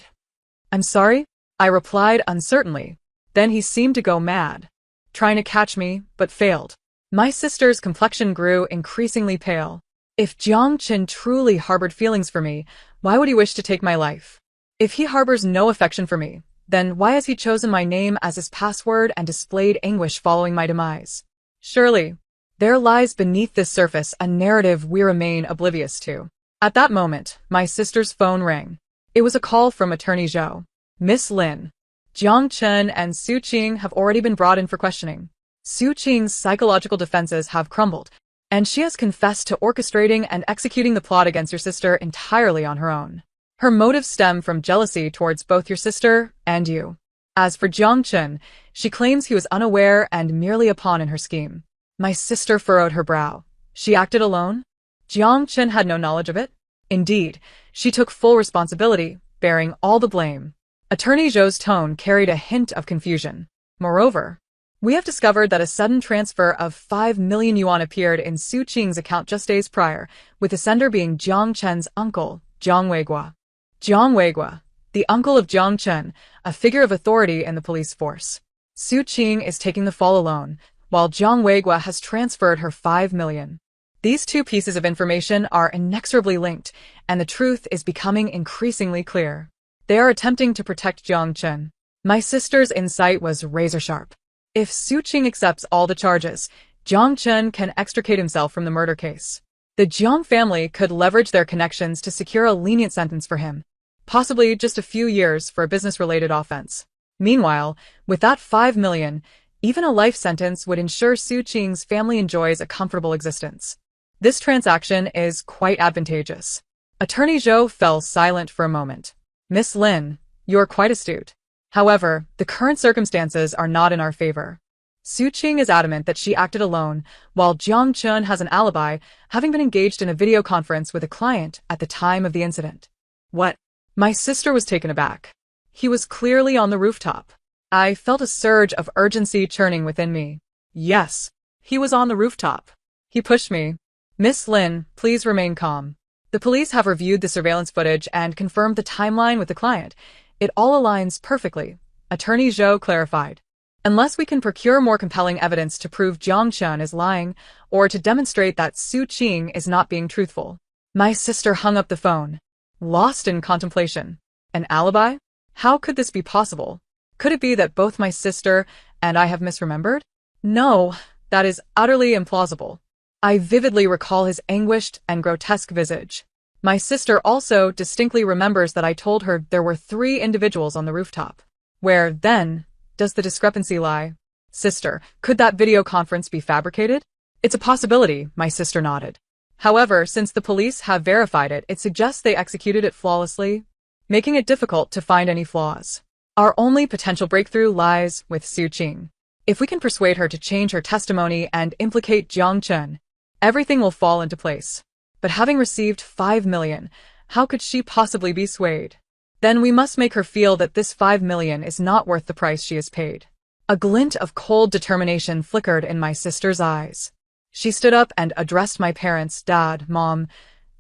'I'm sorry,'" I replied uncertainly. Then he seemed to go mad, trying to catch me, but failed. My sister's complexion grew increasingly pale. If Jiang Chen truly harbored feelings for me, why would he wish to take my life? If he harbors no affection for me, then why has he chosen my name as his password and displayed anguish following my demise? Surely, there lies beneath this surface a narrative we remain oblivious to. At that moment, my sister's phone rang. It was a call from Attorney Zhou. "Miss Lin, Jiang Chen and Su Qing have already been brought in for questioning. Su Qing's psychological defenses have crumbled, and she has confessed to orchestrating and executing the plot against your sister entirely on her own. Her motives stem from jealousy towards both your sister and you. As for Jiang Chen, she claims he was unaware and merely a pawn in her scheme." My sister furrowed her brow. She acted alone? Jiang Chen had no knowledge of it? Indeed, she took full responsibility, bearing all the blame. Attorney Zhou's tone carried a hint of confusion. Moreover, "We have discovered that a sudden transfer of 5 million yuan appeared in Su Qing's account just days prior, with the sender being Jiang Chen's uncle, Jiang Weigua." Jiang Weigua, the uncle of Jiang Chen, a figure of authority in the police force. Su Qing is taking the fall alone, while Jiang Weigua has transferred her 5 million. These two pieces of information are inexorably linked, and the truth is becoming increasingly clear. They are attempting to protect Jiang Chen. My sister's insight was razor-sharp. If Su Qing accepts all the charges, Jiang Chen can extricate himself from the murder case. The Jiang family could leverage their connections to secure a lenient sentence for him, possibly just a few years for a business-related offense. Meanwhile, with that 5 million, even a life sentence would ensure Su Qing's family enjoys a comfortable existence. This transaction is quite advantageous. Attorney Zhou fell silent for a moment. Miss Lin, you're quite astute. However, the current circumstances are not in our favor. Su Qing is adamant that she acted alone, while Jiang Chun has an alibi, having been engaged in a video conference with a client at the time of the incident. What? My sister was taken aback. He was clearly on the rooftop. I felt a surge of urgency churning within me. Yes, he was on the rooftop. He pushed me. Miss Lin, please remain calm. The police have reviewed the surveillance footage and confirmed the timeline with the client. It all aligns perfectly, Attorney Zhou clarified. Unless we can procure more compelling evidence to prove Jiang Chun is lying, or to demonstrate that Su Qing is not being truthful. My sister hung up the phone, lost in contemplation. An alibi? How could this be possible? Could it be that both my sister and I have misremembered? No, that is utterly implausible. I vividly recall his anguished and grotesque visage. My sister also distinctly remembers that I told her there were 3 individuals on the rooftop. Where, then, does the discrepancy lie? Sister, could that video conference be fabricated? It's a possibility, my sister nodded. However, since the police have verified it, it suggests they executed it flawlessly, making it difficult to find any flaws. Our only potential breakthrough lies with Su Qing. If we can persuade her to change her testimony and implicate Jiang Chun, everything will fall into place. But having received 5 million, how could she possibly be swayed? Then we must make her feel that this 5 million is not worth the price she has paid. A glint of cold determination flickered in my sister's eyes. She stood up and addressed my parents. Dad, Mom,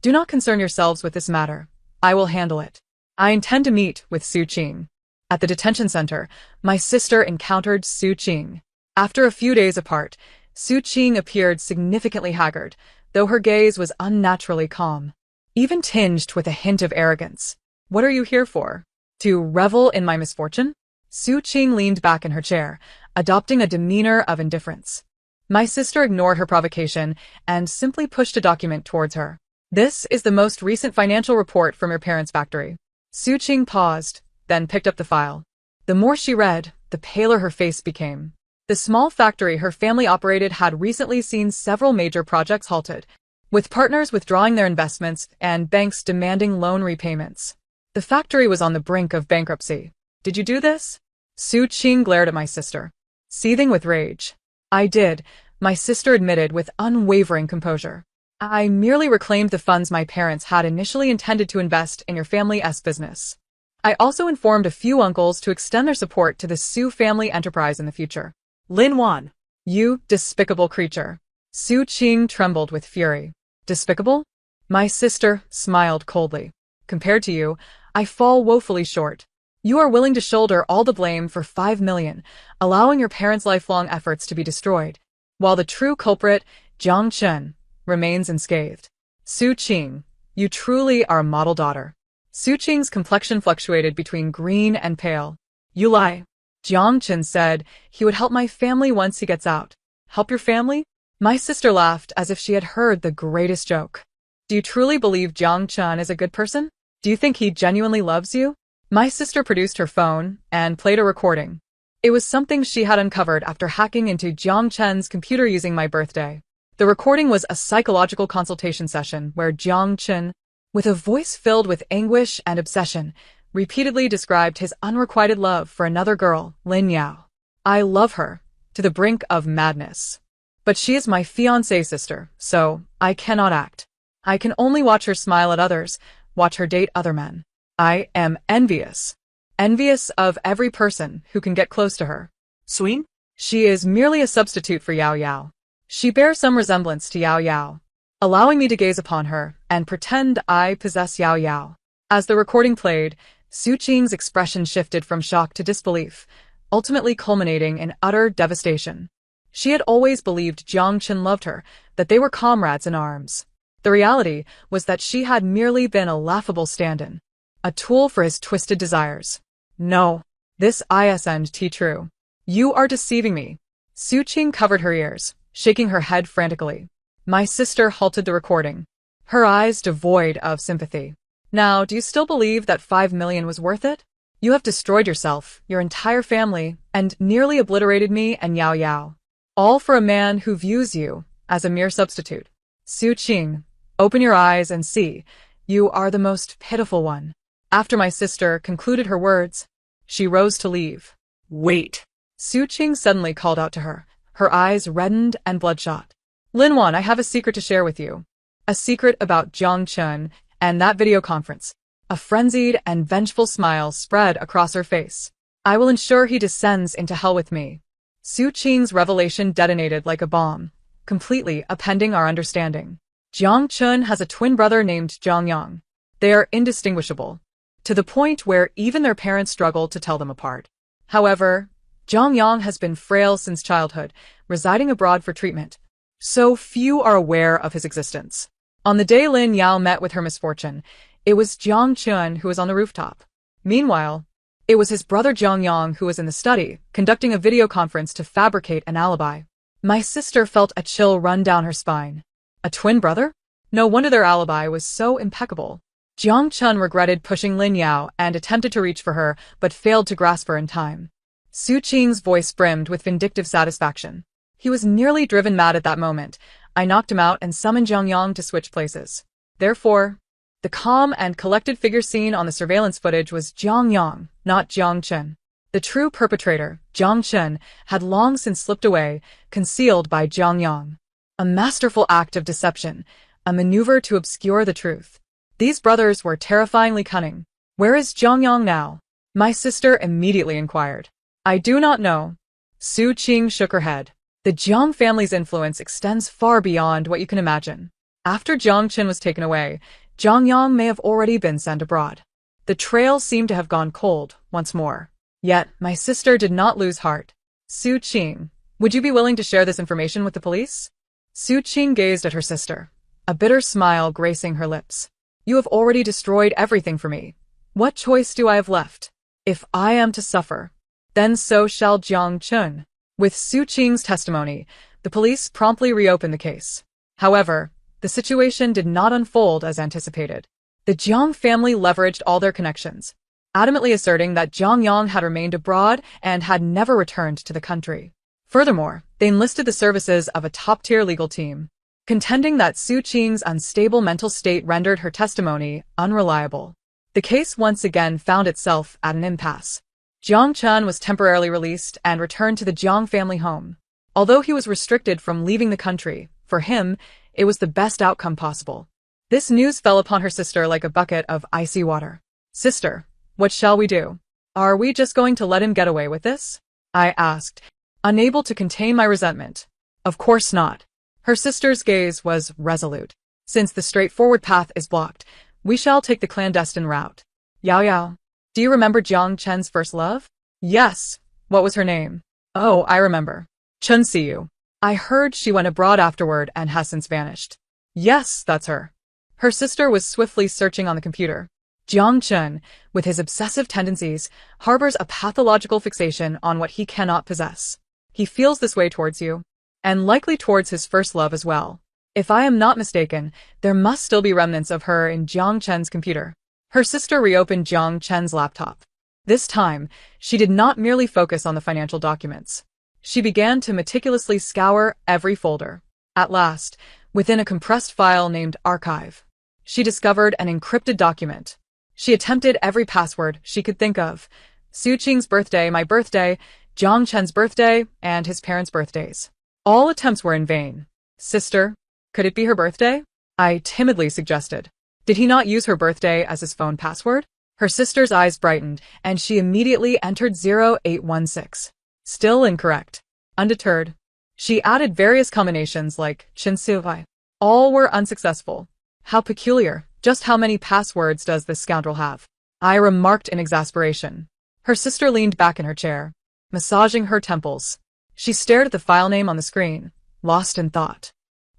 do not concern yourselves with this matter. I will handle it. I intend to meet with Su Qing. At the detention center, my sister encountered Su Qing. After a few days apart, Su Qing appeared significantly haggard, though her gaze was unnaturally calm, even tinged with a hint of arrogance. What are you here for? To revel in my misfortune? Su Qing leaned back in her chair, adopting a demeanor of indifference. My sister ignored her provocation and simply pushed a document towards her. This is the most recent financial report from your parents' factory. Su Qing paused, then picked up the file. The more she read, the paler her face became. The small factory her family operated had recently seen several major projects halted, with partners withdrawing their investments and banks demanding loan repayments. The factory was on the brink of bankruptcy. Did you do this? Su Qing glared at my sister, seething with rage. I did, my sister admitted with unwavering composure. I merely reclaimed the funds my parents had initially intended to invest in your family's business. I also informed a few uncles to extend their support to the Su family enterprise in the future. Lin Wan, you despicable creature. Su Qing trembled with fury. Despicable? My sister smiled coldly. Compared to you, I fall woefully short. You are willing to shoulder all the blame for 5 million, allowing your parents' lifelong efforts to be destroyed, while the true culprit, Jiang Chun, remains unscathed. Su Qing, you truly are a model daughter. Su Qing's complexion fluctuated between green and pale. You lie. Jiang Chun said he would help my family once he gets out. Help your family? My sister laughed as if she had heard the greatest joke. Do you truly believe Jiang Chun is a good person? Do you think he genuinely loves you? My sister produced her phone and played a recording. It was something she had uncovered after hacking into Jiang Chun's computer using my birthday. The recording was a psychological consultation session where Jiang Chun, with a voice filled with anguish and obsession, repeatedly described his unrequited love for another girl, Lin Yao. I love her, to the brink of madness. But she is my fiancée sister, so I cannot act. I can only watch her smile at others, watch her date other men. I am envious. Envious of every person who can get close to her. Swing? She is merely a substitute for Yao Yao. She bears some resemblance to Yao Yao, allowing me to gaze upon her and pretend I possess Yao Yao. As the recording played, Su Qing's expression shifted from shock to disbelief, ultimately culminating in utter devastation. She had always believed Jiang Chun loved her, that they were comrades in arms. The reality was that she had merely been a laughable stand-in, a tool for his twisted desires. No, this isn't true. You are deceiving me. Su Qing covered her ears, shaking her head frantically. My sister halted the recording, her eyes devoid of sympathy. Now, do you still believe that 5 million was worth it? You have destroyed yourself, your entire family, and nearly obliterated me and Yao Yao. All for a man who views you as a mere substitute. Su Qing, open your eyes and see. You are the most pitiful one. After my sister concluded her words, she rose to leave. Wait. Su Qing suddenly called out to her, her eyes reddened and bloodshot. Linwan, I have a secret to share with you. A secret about Jiang Chun and that video conference. A frenzied and vengeful smile spread across her face. I will ensure he descends into hell with me. Su Qing's revelation detonated like a bomb, completely upending our understanding. Jiang Chun has a twin brother named Jiang Yang. They are indistinguishable, to the point where even their parents struggle to tell them apart. However, Jiang Yang has been frail since childhood, residing abroad for treatment, so few are aware of his existence. On the day Lin Yao met with her misfortune, it was Jiang Chun who was on the rooftop. Meanwhile, it was his brother Jiang Yang who was in the study, conducting a video conference to fabricate an alibi. My sister felt a chill run down her spine. A twin brother? No wonder their alibi was so impeccable. Jiang Chun regretted pushing Lin Yao and attempted to reach for her, but failed to grasp her in time. Su Qing's voice brimmed with vindictive satisfaction. He was nearly driven mad at that moment. I knocked him out and summoned Jiang Yang to switch places. Therefore, the calm and collected figure seen on the surveillance footage was Jiang Yang, not Jiang Chun. The true perpetrator, Jiang Chun, had long since slipped away, concealed by Jiang Yang. A masterful act of deception, a maneuver to obscure the truth. These brothers were terrifyingly cunning. Where is Jiang Yang now? My sister immediately inquired. I do not know. Su Qing shook her head. The Jiang family's influence extends far beyond what you can imagine. After Jiang Chun was taken away, Jiang Yang may have already been sent abroad. The trail seemed to have gone cold once more. Yet, my sister did not lose heart. Su Qing, would you be willing to share this information with the police? Su Qing gazed at her sister, a bitter smile gracing her lips. You have already destroyed everything for me. What choice do I have left? If I am to suffer, then so shall Jiang Chun. With Su Qing's testimony, the police promptly reopened the case. However, the situation did not unfold as anticipated. The Jiang family leveraged all their connections, adamantly asserting that Jiang Yang had remained abroad and had never returned to the country. Furthermore, they enlisted the services of a top-tier legal team, contending that Su Qing's unstable mental state rendered her testimony unreliable. The case once again found itself at an impasse. Jiang Chun was temporarily released and returned to the Jiang family home. Although he was restricted from leaving the country, for him, it was the best outcome possible. This news fell upon her sister like a bucket of icy water. Sister, what shall we do? Are we just going to let him get away with this? I asked, unable to contain my resentment. Of course not. Her sister's gaze was resolute. Since the straightforward path is blocked, we shall take the clandestine route. Yao Yao, do you remember Jiang Chen's first love? Yes. What was her name? Oh, I remember. Chun Siyu. I heard she went abroad afterward and has since vanished. Yes, that's her. Her sister was swiftly searching on the computer. Jiang Chun, with his obsessive tendencies, harbors a pathological fixation on what he cannot possess. He feels this way towards you, and likely towards his first love as well. If I am not mistaken, there must still be remnants of her in Jiang Chen's computer. Her sister reopened Jiang Chen's laptop. This time, she did not merely focus on the financial documents. She began to meticulously scour every folder. At last, within a compressed file named Archive, she discovered an encrypted document. She attempted every password she could think of. Su Qing's birthday, my birthday, Jiang Chen's birthday, and his parents' birthdays. All attempts were in vain. Sister, could it be her birthday? I timidly suggested. Did he not use her birthday as his phone password? Her sister's eyes brightened, and she immediately entered 0816. Still incorrect. Undeterred, she added various combinations like Chin Sivai. All were unsuccessful. How peculiar. Just how many passwords does this scoundrel have? I remarked in exasperation. Her sister leaned back in her chair, massaging her temples. She stared at the file name on the screen, lost in thought.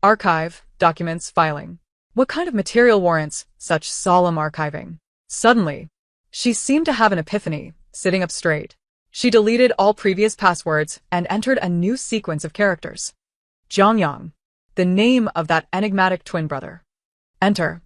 Archive, documents, filing. What kind of material warrants such solemn archiving? Suddenly, she seemed to have an epiphany, sitting up straight. She deleted all previous passwords and entered a new sequence of characters. Jiang Yang, the name of that enigmatic twin brother. Enter.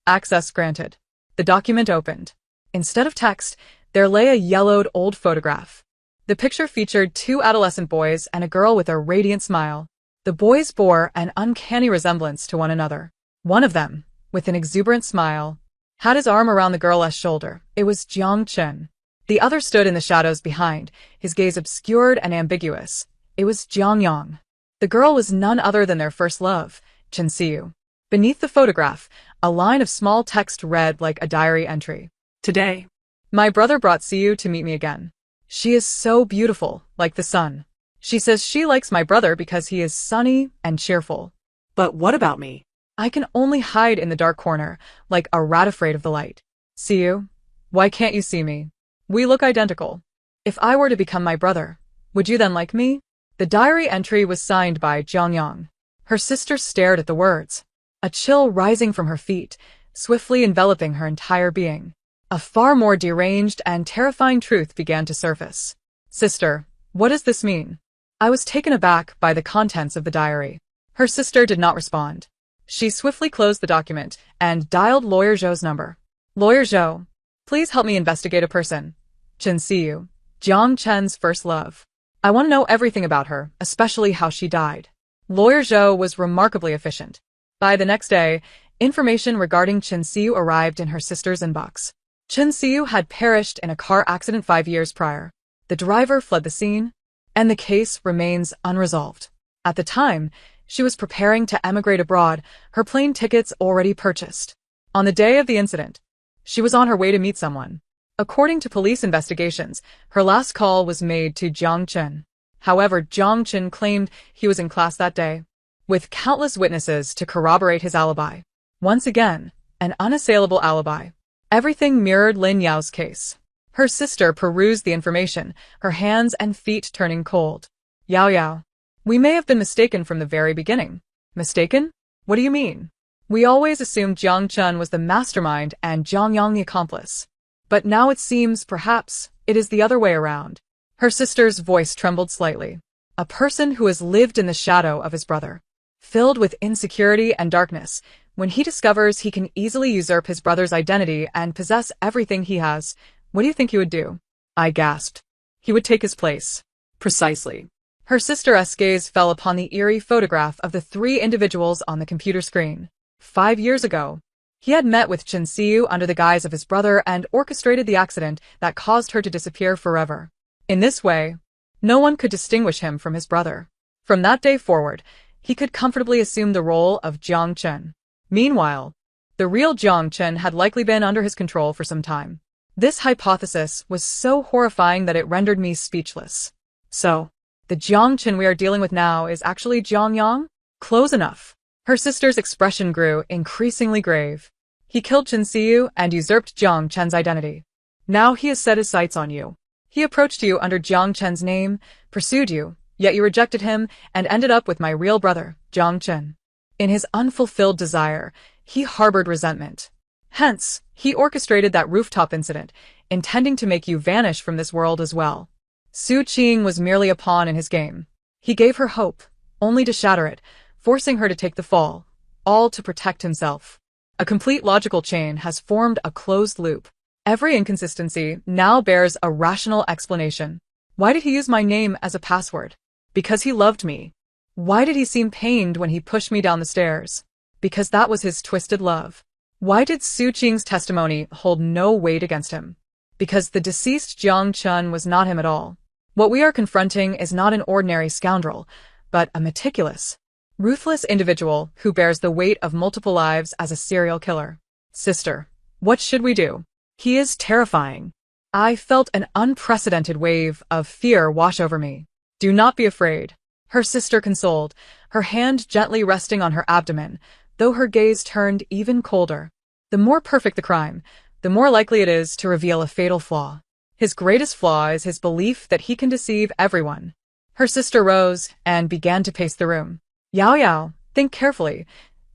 Access granted. The document opened. Instead of text, there lay a yellowed old photograph. The picture featured two adolescent boys and a girl with a radiant smile. The boys bore an uncanny resemblance to one another. One of them, with an exuberant smile, had his arm around the girl's shoulder. It was Jiang Chen. The other stood in the shadows behind, his gaze obscured and ambiguous. It was Jiang Yang. The girl was none other than their first love, Chen Xiu. Beneath the photograph, a line of small text read like a diary entry. Today, my brother brought Xiu to meet me again. She is so beautiful, like the sun. She says she likes my brother because he is sunny and cheerful. But what about me? I can only hide in the dark corner, like a rat afraid of the light. Xiu, why can't you see me? We look identical. If I were to become my brother, would you then like me? The diary entry was signed by Jiang Yang. Her sister stared at the words, a chill rising from her feet, swiftly enveloping her entire being. A far more deranged and terrifying truth began to surface. Sister, what does this mean? I was taken aback by the contents of the diary. Her sister did not respond. She swiftly closed the document and dialed Lawyer Zhou's number. Lawyer Zhou, please help me investigate a person. Chen Xiu, Jiang Chen's first love. I want to know everything about her, especially how she died. Lawyer Zhou was remarkably efficient. By the next day, information regarding Chen Xiu arrived in her sister's inbox. Chen Xiu had perished in a car accident 5 years prior. The driver fled the scene, and the case remains unresolved. At the time, she was preparing to emigrate abroad, her plane tickets already purchased. On the day of the incident, she was on her way to meet someone. According to police investigations, her last call was made to Jiang Chen. However, Jiang Chen claimed he was in class that day, with countless witnesses to corroborate his alibi. Once again, an unassailable alibi. Everything mirrored Lin Yao's case. Her sister perused the information, her hands and feet turning cold. Yao, we may have been mistaken from the very beginning. Mistaken? What do you mean? We always assumed Jiang Chen was the mastermind and Jiang Yang the accomplice. But now it seems, perhaps, it is the other way around. Her sister's voice trembled slightly. A person who has lived in the shadow of his brother. Filled with insecurity and darkness, when he discovers he can easily usurp his brother's identity and possess everything he has, what do you think he would do? I gasped. He would take his place. Precisely. Her sister's gaze fell upon the eerie photograph of the three individuals on the computer screen. 5 years ago, he had met with Chen Xiu under the guise of his brother and orchestrated the accident that caused her to disappear forever. In this way, no one could distinguish him from his brother. From that day forward, he could comfortably assume the role of Jiang Chen. Meanwhile, the real Jiang Chen had likely been under his control for some time. This hypothesis was so horrifying that it rendered me speechless. So, the Jiang Chen we are dealing with now is actually Jiang Yang? Close enough. Her sister's expression grew increasingly grave. He killed Chen Xiu and usurped Jiang Chen's identity. Now he has set his sights on you. He approached you under Jiang Chen's name, pursued you, yet you rejected him and ended up with my real brother, Jiang Chen. In his unfulfilled desire, he harbored resentment. Hence, he orchestrated that rooftop incident, intending to make you vanish from this world as well. Su Qing was merely a pawn in his game. He gave her hope, only to shatter it, forcing her to take the fall, all to protect himself. A complete logical chain has formed a closed loop. Every inconsistency now bears a rational explanation. Why did he use my name as a password? Because he loved me. Why did he seem pained when he pushed me down the stairs? Because that was his twisted love. Why did Su Qing's testimony hold no weight against him? Because the deceased Jiang Chen was not him at all. What we are confronting is not an ordinary scoundrel, but a meticulous, ruthless individual who bears the weight of multiple lives as a serial killer. Sister, what should we do? He is terrifying. I felt an unprecedented wave of fear wash over me. Do not be afraid. Her sister consoled, her hand gently resting on her abdomen, though her gaze turned even colder. The more perfect the crime, the more likely it is to reveal a fatal flaw. His greatest flaw is his belief that he can deceive everyone. Her sister rose and began to pace the room. Yao, think carefully.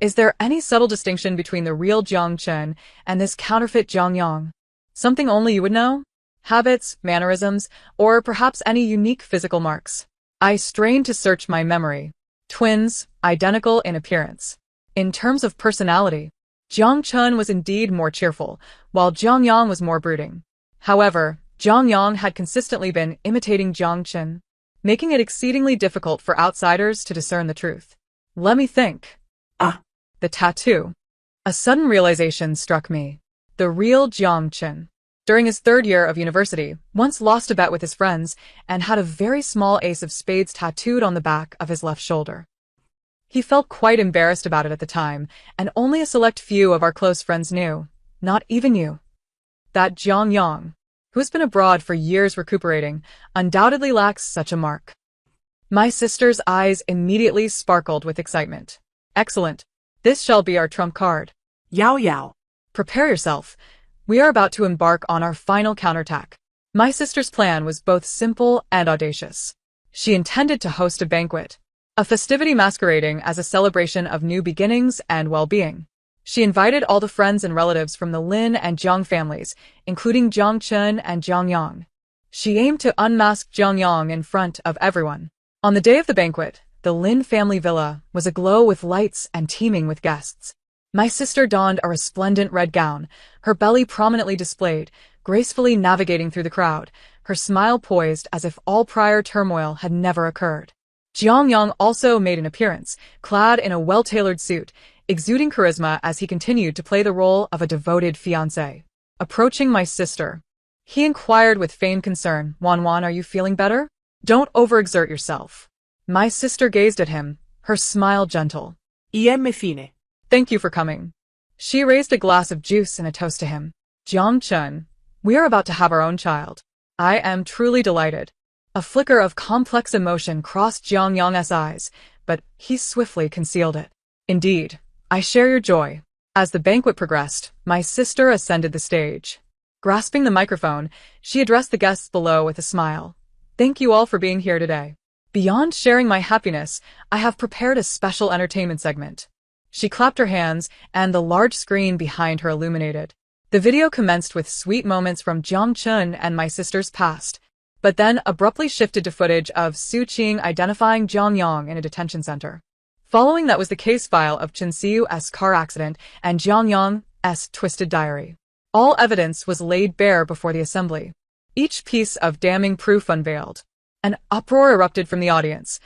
Is there any subtle distinction between the real Jiang Chen and this counterfeit Jiang Yang? Something only you would know? Habits, mannerisms, or perhaps any unique physical marks? I strained to search my memory. Twins, identical in appearance. In terms of personality, Jiang Chen was indeed more cheerful, while Jiang Yang was more brooding. However, Jiang Yang had consistently been imitating Jiang Chen, making it exceedingly difficult for outsiders to discern the truth. Let me think. Ah, The tattoo. A sudden realization struck me. The real Jiang Chen. During his third year of university, once lost a bet with his friends and had a very small ace of spades tattooed on the back of his left shoulder. He felt quite embarrassed about it at the time, and only a select few of our close friends knew. Not even you. That Jiang Yang, who has been abroad for years recuperating, undoubtedly lacks such a mark. My sister's eyes immediately sparkled with excitement. Excellent. This shall be our trump card. Yao Yao. Prepare yourself. We are about to embark on our final counterattack. My sister's plan was both simple and audacious. She intended to host a banquet, a festivity masquerading as a celebration of new beginnings and well-being. She invited all the friends and relatives from the Lin and Jiang families, including Jiang Chen and Jiang Yang. She aimed to unmask Jiang Yang in front of everyone. On the day of the banquet, the Lin family villa was aglow with lights and teeming with guests. My sister donned a resplendent red gown, her belly prominently displayed, gracefully navigating through the crowd, her smile poised as if all prior turmoil had never occurred. Jiang Yang also made an appearance, clad in a well-tailored suit, exuding charisma as he continued to play the role of a devoted fiancé. Approaching my sister, he inquired with feigned concern, "Wan Wan, are you feeling better? Don't overexert yourself." My sister gazed at him, her smile gentle. IM fine. "Thank you for coming." She raised a glass of juice in a toast to him. "Jiang Chen, we are about to have our own child. I am truly delighted." A flicker of complex emotion crossed Jiang Yang's eyes, but he swiftly concealed it. "Indeed, I share your joy." As the banquet progressed, my sister ascended the stage. Grasping the microphone, she addressed the guests below with a smile. "Thank you all for being here today. Beyond sharing my happiness, I have prepared a special entertainment segment." She clapped her hands, and the large screen behind her illuminated. The video commenced with sweet moments from Jiang Chen and my sister's past, but then abruptly shifted to footage of Su Qing identifying Jiang Yang in a detention center. Following that was the case file of Chen Xiu's car accident and Jiang Yang's twisted diary. All evidence was laid bare before the assembly. Each piece of damning proof unveiled. An uproar erupted from the audience,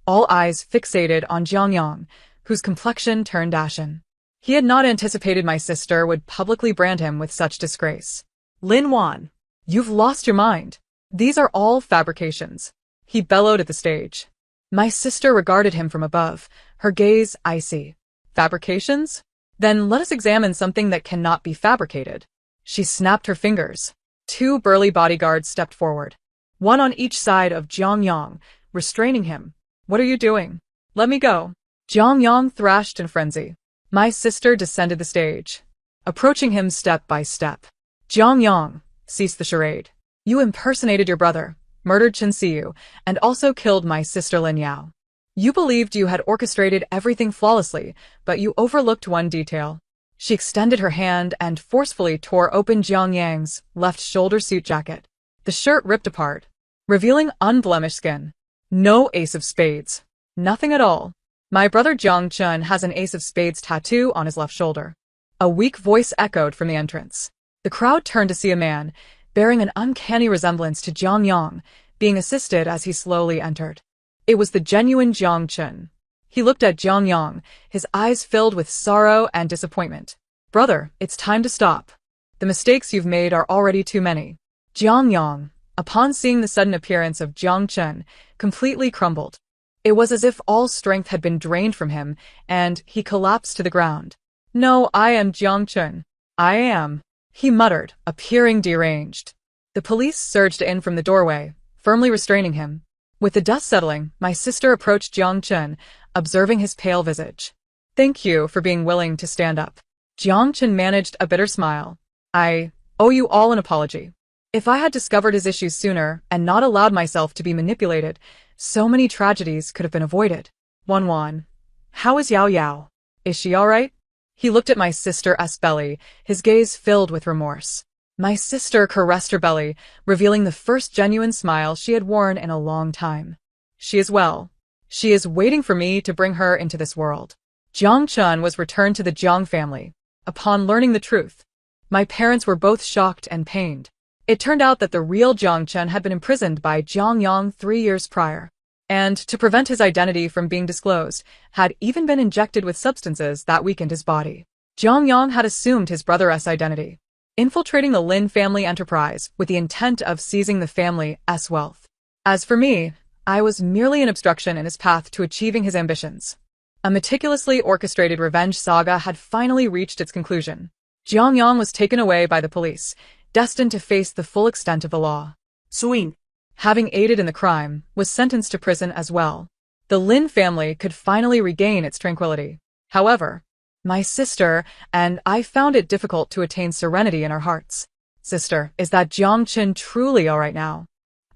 all eyes fixated on Jiang Yang, whose complexion turned ashen. He had not anticipated my sister would publicly brand him with such disgrace. Lin Wan. "You've lost your mind. These are all fabrications," he bellowed at the stage. My sister regarded him from above, her gaze icy. "Fabrications? Then let us examine something that cannot be fabricated." She snapped her fingers. Two burly bodyguards stepped forward, one on each side of Jiang Yang, restraining him. "What are you doing? Let me go." Jiang Yang thrashed in frenzy. My sister descended the stage, approaching him step by step. "Jiang Yang, cease the charade. You impersonated your brother, murdered Chen Xiu, and also killed my sister Lin Yao. You believed you had orchestrated everything flawlessly, but you overlooked one detail." She extended her hand and forcefully tore open Jiang Yang's left shoulder suit jacket. The shirt ripped apart, revealing unblemished skin. No ace of spades. Nothing at all. "My brother Jiang Chen has an ace of spades tattoo on his left shoulder." A weak voice echoed from the entrance. The crowd turned to see a man, bearing an uncanny resemblance to Jiang Yang, being assisted as he slowly entered. It was the genuine Jiang Chen. He looked at Jiang Yang, his eyes filled with sorrow and disappointment. "Brother, it's time to stop. The mistakes you've made are already too many." Jiang Yang, upon seeing the sudden appearance of Jiang Chen, completely crumbled. It was as if all strength had been drained from him, and he collapsed to the ground. "No, I am Jiang Chen. I am," he muttered, appearing deranged. The police surged in from the doorway, firmly restraining him. With the dust settling, my sister approached Jiang Chen, observing his pale visage. "Thank you for being willing to stand up." Jiang Chen managed a bitter smile. "I owe you all an apology. If I had discovered his issues sooner and not allowed myself to be manipulated, so many tragedies could have been avoided." "Wan Wan, how is Yao Yao? Is she all right?" He looked at my sister's belly, his gaze filled with remorse. My sister caressed her belly, revealing the first genuine smile she had worn in a long time. "She is well. She is waiting for me to bring her into this world." Jiang Chen was returned to the Jiang family. Upon learning the truth, my parents were both shocked and pained. It turned out that the real Jiang Chen had been imprisoned by Jiang Yang 3 years prior, and to prevent his identity from being disclosed, had even been injected with substances that weakened his body. Jiang Yang had assumed his brother's identity, infiltrating the Lin family enterprise with the intent of seizing the family's wealth. As for me, I was merely an obstruction in his path to achieving his ambitions. A meticulously orchestrated revenge saga had finally reached its conclusion. Jiang Yang was taken away by the police, destined to face the full extent of the law. Swing. Having aided in the crime, was sentenced to prison as well. The Lin family could finally regain its tranquility. However, my sister and I found it difficult to attain serenity in our hearts. Sister, is that Jiang Chen truly all right now?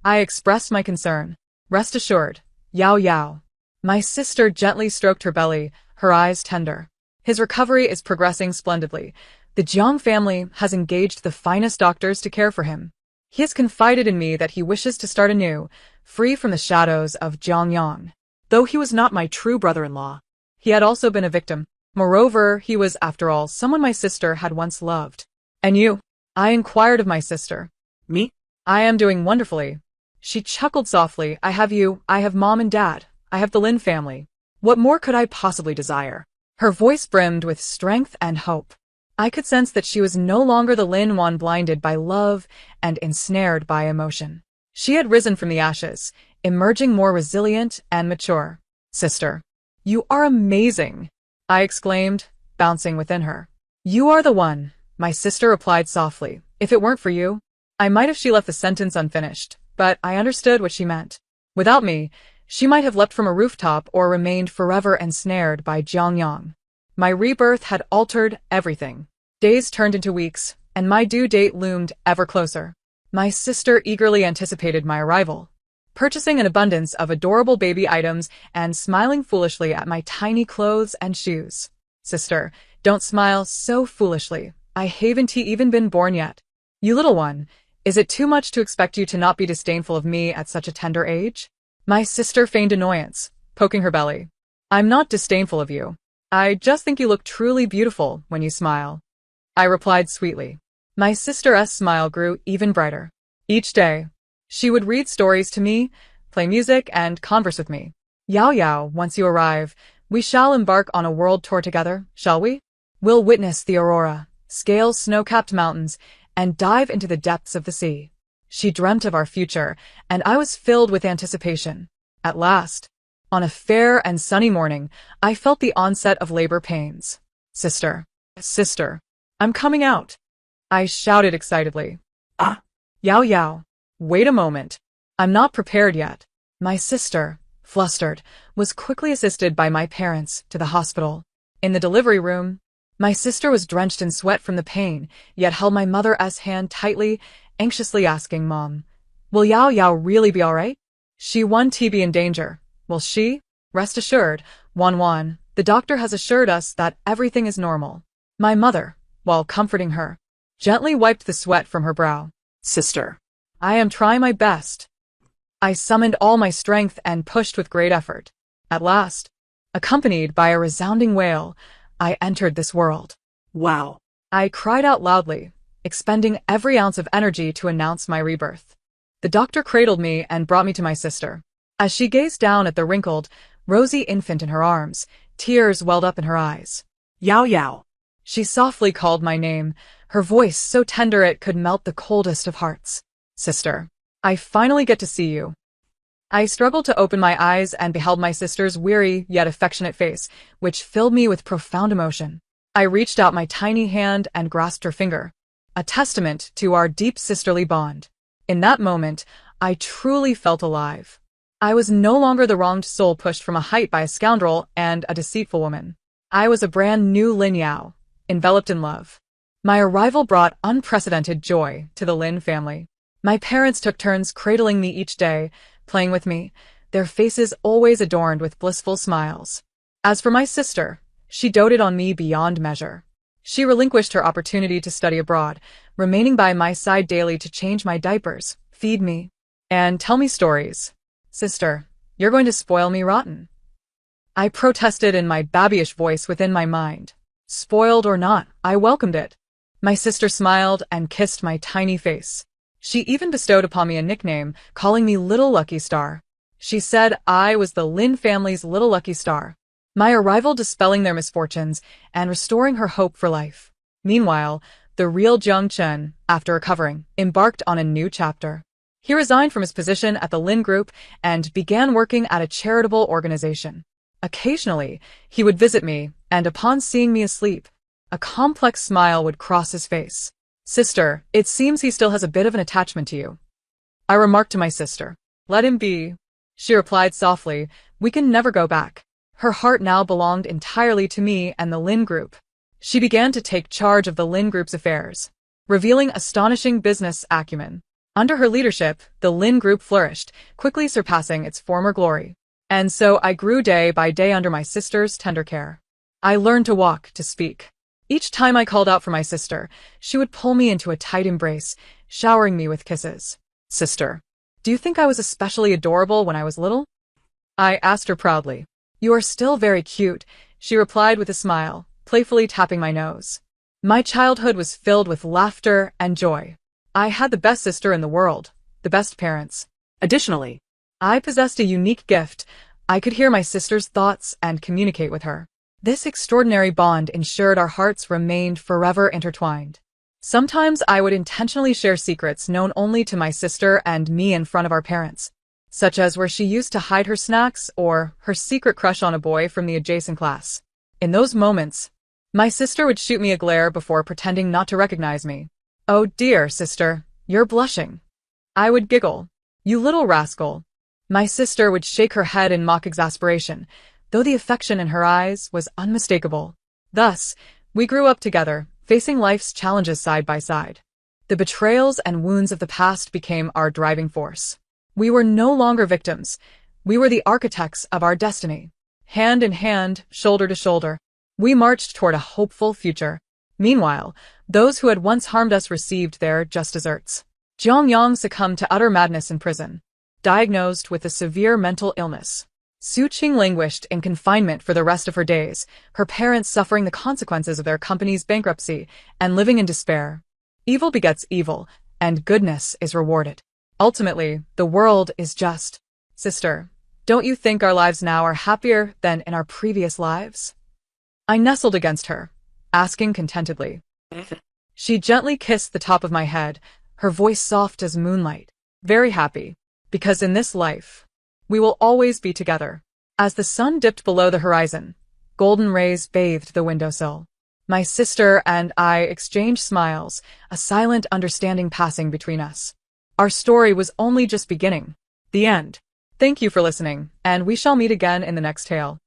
I expressed my concern. Rest assured, Yao Yao. My sister gently stroked her belly, her eyes tender. His recovery is progressing splendidly. The Jiang family has engaged the finest doctors to care for him. He has confided in me that he wishes to start anew, free from the shadows of Jiang Yang. Though he was not my true brother-in-law, He had also been a victim. Moreover, he was, after all, someone my sister had once loved. And you? I inquired of my sister. me? I am doing wonderfully. She chuckled softly. I have you, I have Mom and Dad, I have the Lin family. What more could I possibly desire? Her voice brimmed with strength and hope. I could sense that she was no longer the Lin one blinded by love and ensnared by emotion. She had risen from the ashes, emerging more resilient and mature. Sister, you are amazing, I exclaimed, bouncing within her. You are the one, my sister replied softly. If it weren't for you, I might have. She left the sentence unfinished, but I understood what she meant. Without me, she might have leapt from a rooftop or remained forever ensnared by Jiang Yang. My rebirth had altered everything. Days turned into weeks, and my due date loomed ever closer. My sister eagerly anticipated my arrival, purchasing an abundance of adorable baby items and smiling foolishly at my tiny clothes and shoes. Sister, don't smile so foolishly. I haven't even been born yet. You little one, is it too much to expect you to not be disdainful of me at such a tender age? My sister feigned annoyance, poking her belly. I'm not disdainful of you. I just think you look truly beautiful when you smile, I replied sweetly. My sister's smile grew even brighter. Each day, she would read stories to me, play music, and converse with me. Yao Yao, once you arrive, we shall embark on a world tour together, shall we? We'll witness the aurora, scale snow-capped mountains, and dive into the depths of the sea. She dreamt of our future, and I was filled with anticipation. At last, on a fair and sunny morning, I felt the onset of labor pains. Sister, I'm coming out, I shouted excitedly. Ah! Yao Yao, wait a moment. I'm not prepared yet. My sister, flustered, was quickly assisted by my parents to the hospital. In the delivery room, my sister was drenched in sweat from the pain, yet held my mother's hand tightly, anxiously asking, Mom, will Yao Yao really be all right? She won't be in danger, will she? Rest assured, Wan, the doctor has assured us that everything is normal. My mother, while comforting her, gently wiped the sweat from her brow. Sister, I am trying my best. I summoned all my strength and pushed with great effort. At last, accompanied by a resounding wail, I entered this world. Wow! I cried out loudly, expending every ounce of energy to announce my rebirth. The doctor cradled me and brought me to my sister. As she gazed down at the wrinkled, rosy infant in her arms, tears welled up in her eyes. Yao Yao! She softly called my name, her voice so tender it could melt the coldest of hearts. Sister, I finally get to see you. I struggled to open my eyes and beheld my sister's weary yet affectionate face, which filled me with profound emotion. I reached out my tiny hand and grasped her finger, a testament to our deep sisterly bond. In that moment, I truly felt alive. I was no longer the wronged soul pushed from a height by a scoundrel and a deceitful woman. I was a brand new Lin Yao, enveloped in love. My arrival brought unprecedented joy to the Lin family. My parents took turns cradling me each day, playing with me, their faces always adorned with blissful smiles. As for my sister, she doted on me beyond measure. She relinquished her opportunity to study abroad, remaining by my side daily to change my diapers, feed me, and tell me stories. Sister, you're going to spoil me rotten, I protested in my babyish voice within my mind. Spoiled or not, I welcomed it. My sister smiled and kissed my tiny face. She even bestowed upon me a nickname, calling me Little Lucky Star. She said I was the Lin family's little lucky star, my arrival dispelling their misfortunes and restoring her hope for life. Meanwhile, the real Jiang Chen, after recovering, embarked on a new chapter. He resigned from his position at the Lin Group and began working at a charitable organization. Occasionally, he would visit me, and upon seeing me asleep, a complex smile would cross his face. "Sister, it seems he still has a bit of an attachment to you," I remarked to my sister. "Let him be," she replied softly. "We can never go back." Her heart now belonged entirely to me and the Lin Group. She began to take charge of the Lin Group's affairs, revealing astonishing business acumen. Under her leadership, the Lin Group flourished, quickly surpassing its former glory. And so I grew day by day under my sister's tender care. I learned to walk, to speak. Each time I called out for my sister, she would pull me into a tight embrace, showering me with kisses. "Sister, do you think I was especially adorable when I was little?" I asked her proudly. "You are still very cute," she replied with a smile, playfully tapping my nose. My childhood was filled with laughter and joy. I had the best sister in the world, the best parents. Additionally, I possessed a unique gift. I could hear my sister's thoughts and communicate with her. This extraordinary bond ensured our hearts remained forever intertwined. Sometimes I would intentionally share secrets known only to my sister and me in front of our parents, such as where she used to hide her snacks or her secret crush on a boy from the adjacent class. In those moments, my sister would shoot me a glare before pretending not to recognize me. "Oh dear, sister, you're blushing." I would giggle. "You little rascal." My sister would shake her head in mock exasperation, though the affection in her eyes was unmistakable. Thus, we grew up together, facing life's challenges side by side. The betrayals and wounds of the past became our driving force. We were no longer victims. We were the architects of our destiny. Hand in hand, shoulder to shoulder, we marched toward a hopeful future. Meanwhile, those who had once harmed us received their just desserts. Jiang Yang succumbed to utter madness in prison, diagnosed with a severe mental illness. Su Qing languished in confinement for the rest of her days, her parents suffering the consequences of their company's bankruptcy and living in despair. Evil begets evil, and goodness is rewarded. Ultimately, the world is just. Sister, don't you think our lives now are happier than in our previous lives? I nestled against her, asking contentedly. She gently kissed the top of my head, her voice soft as moonlight. "Very happy, because in this life, we will always be together." As the sun dipped below the horizon, golden rays bathed the windowsill. My sister and I exchanged smiles, a silent understanding passing between us. Our story was only just beginning. The end. Thank you for listening, and we shall meet again in the next tale.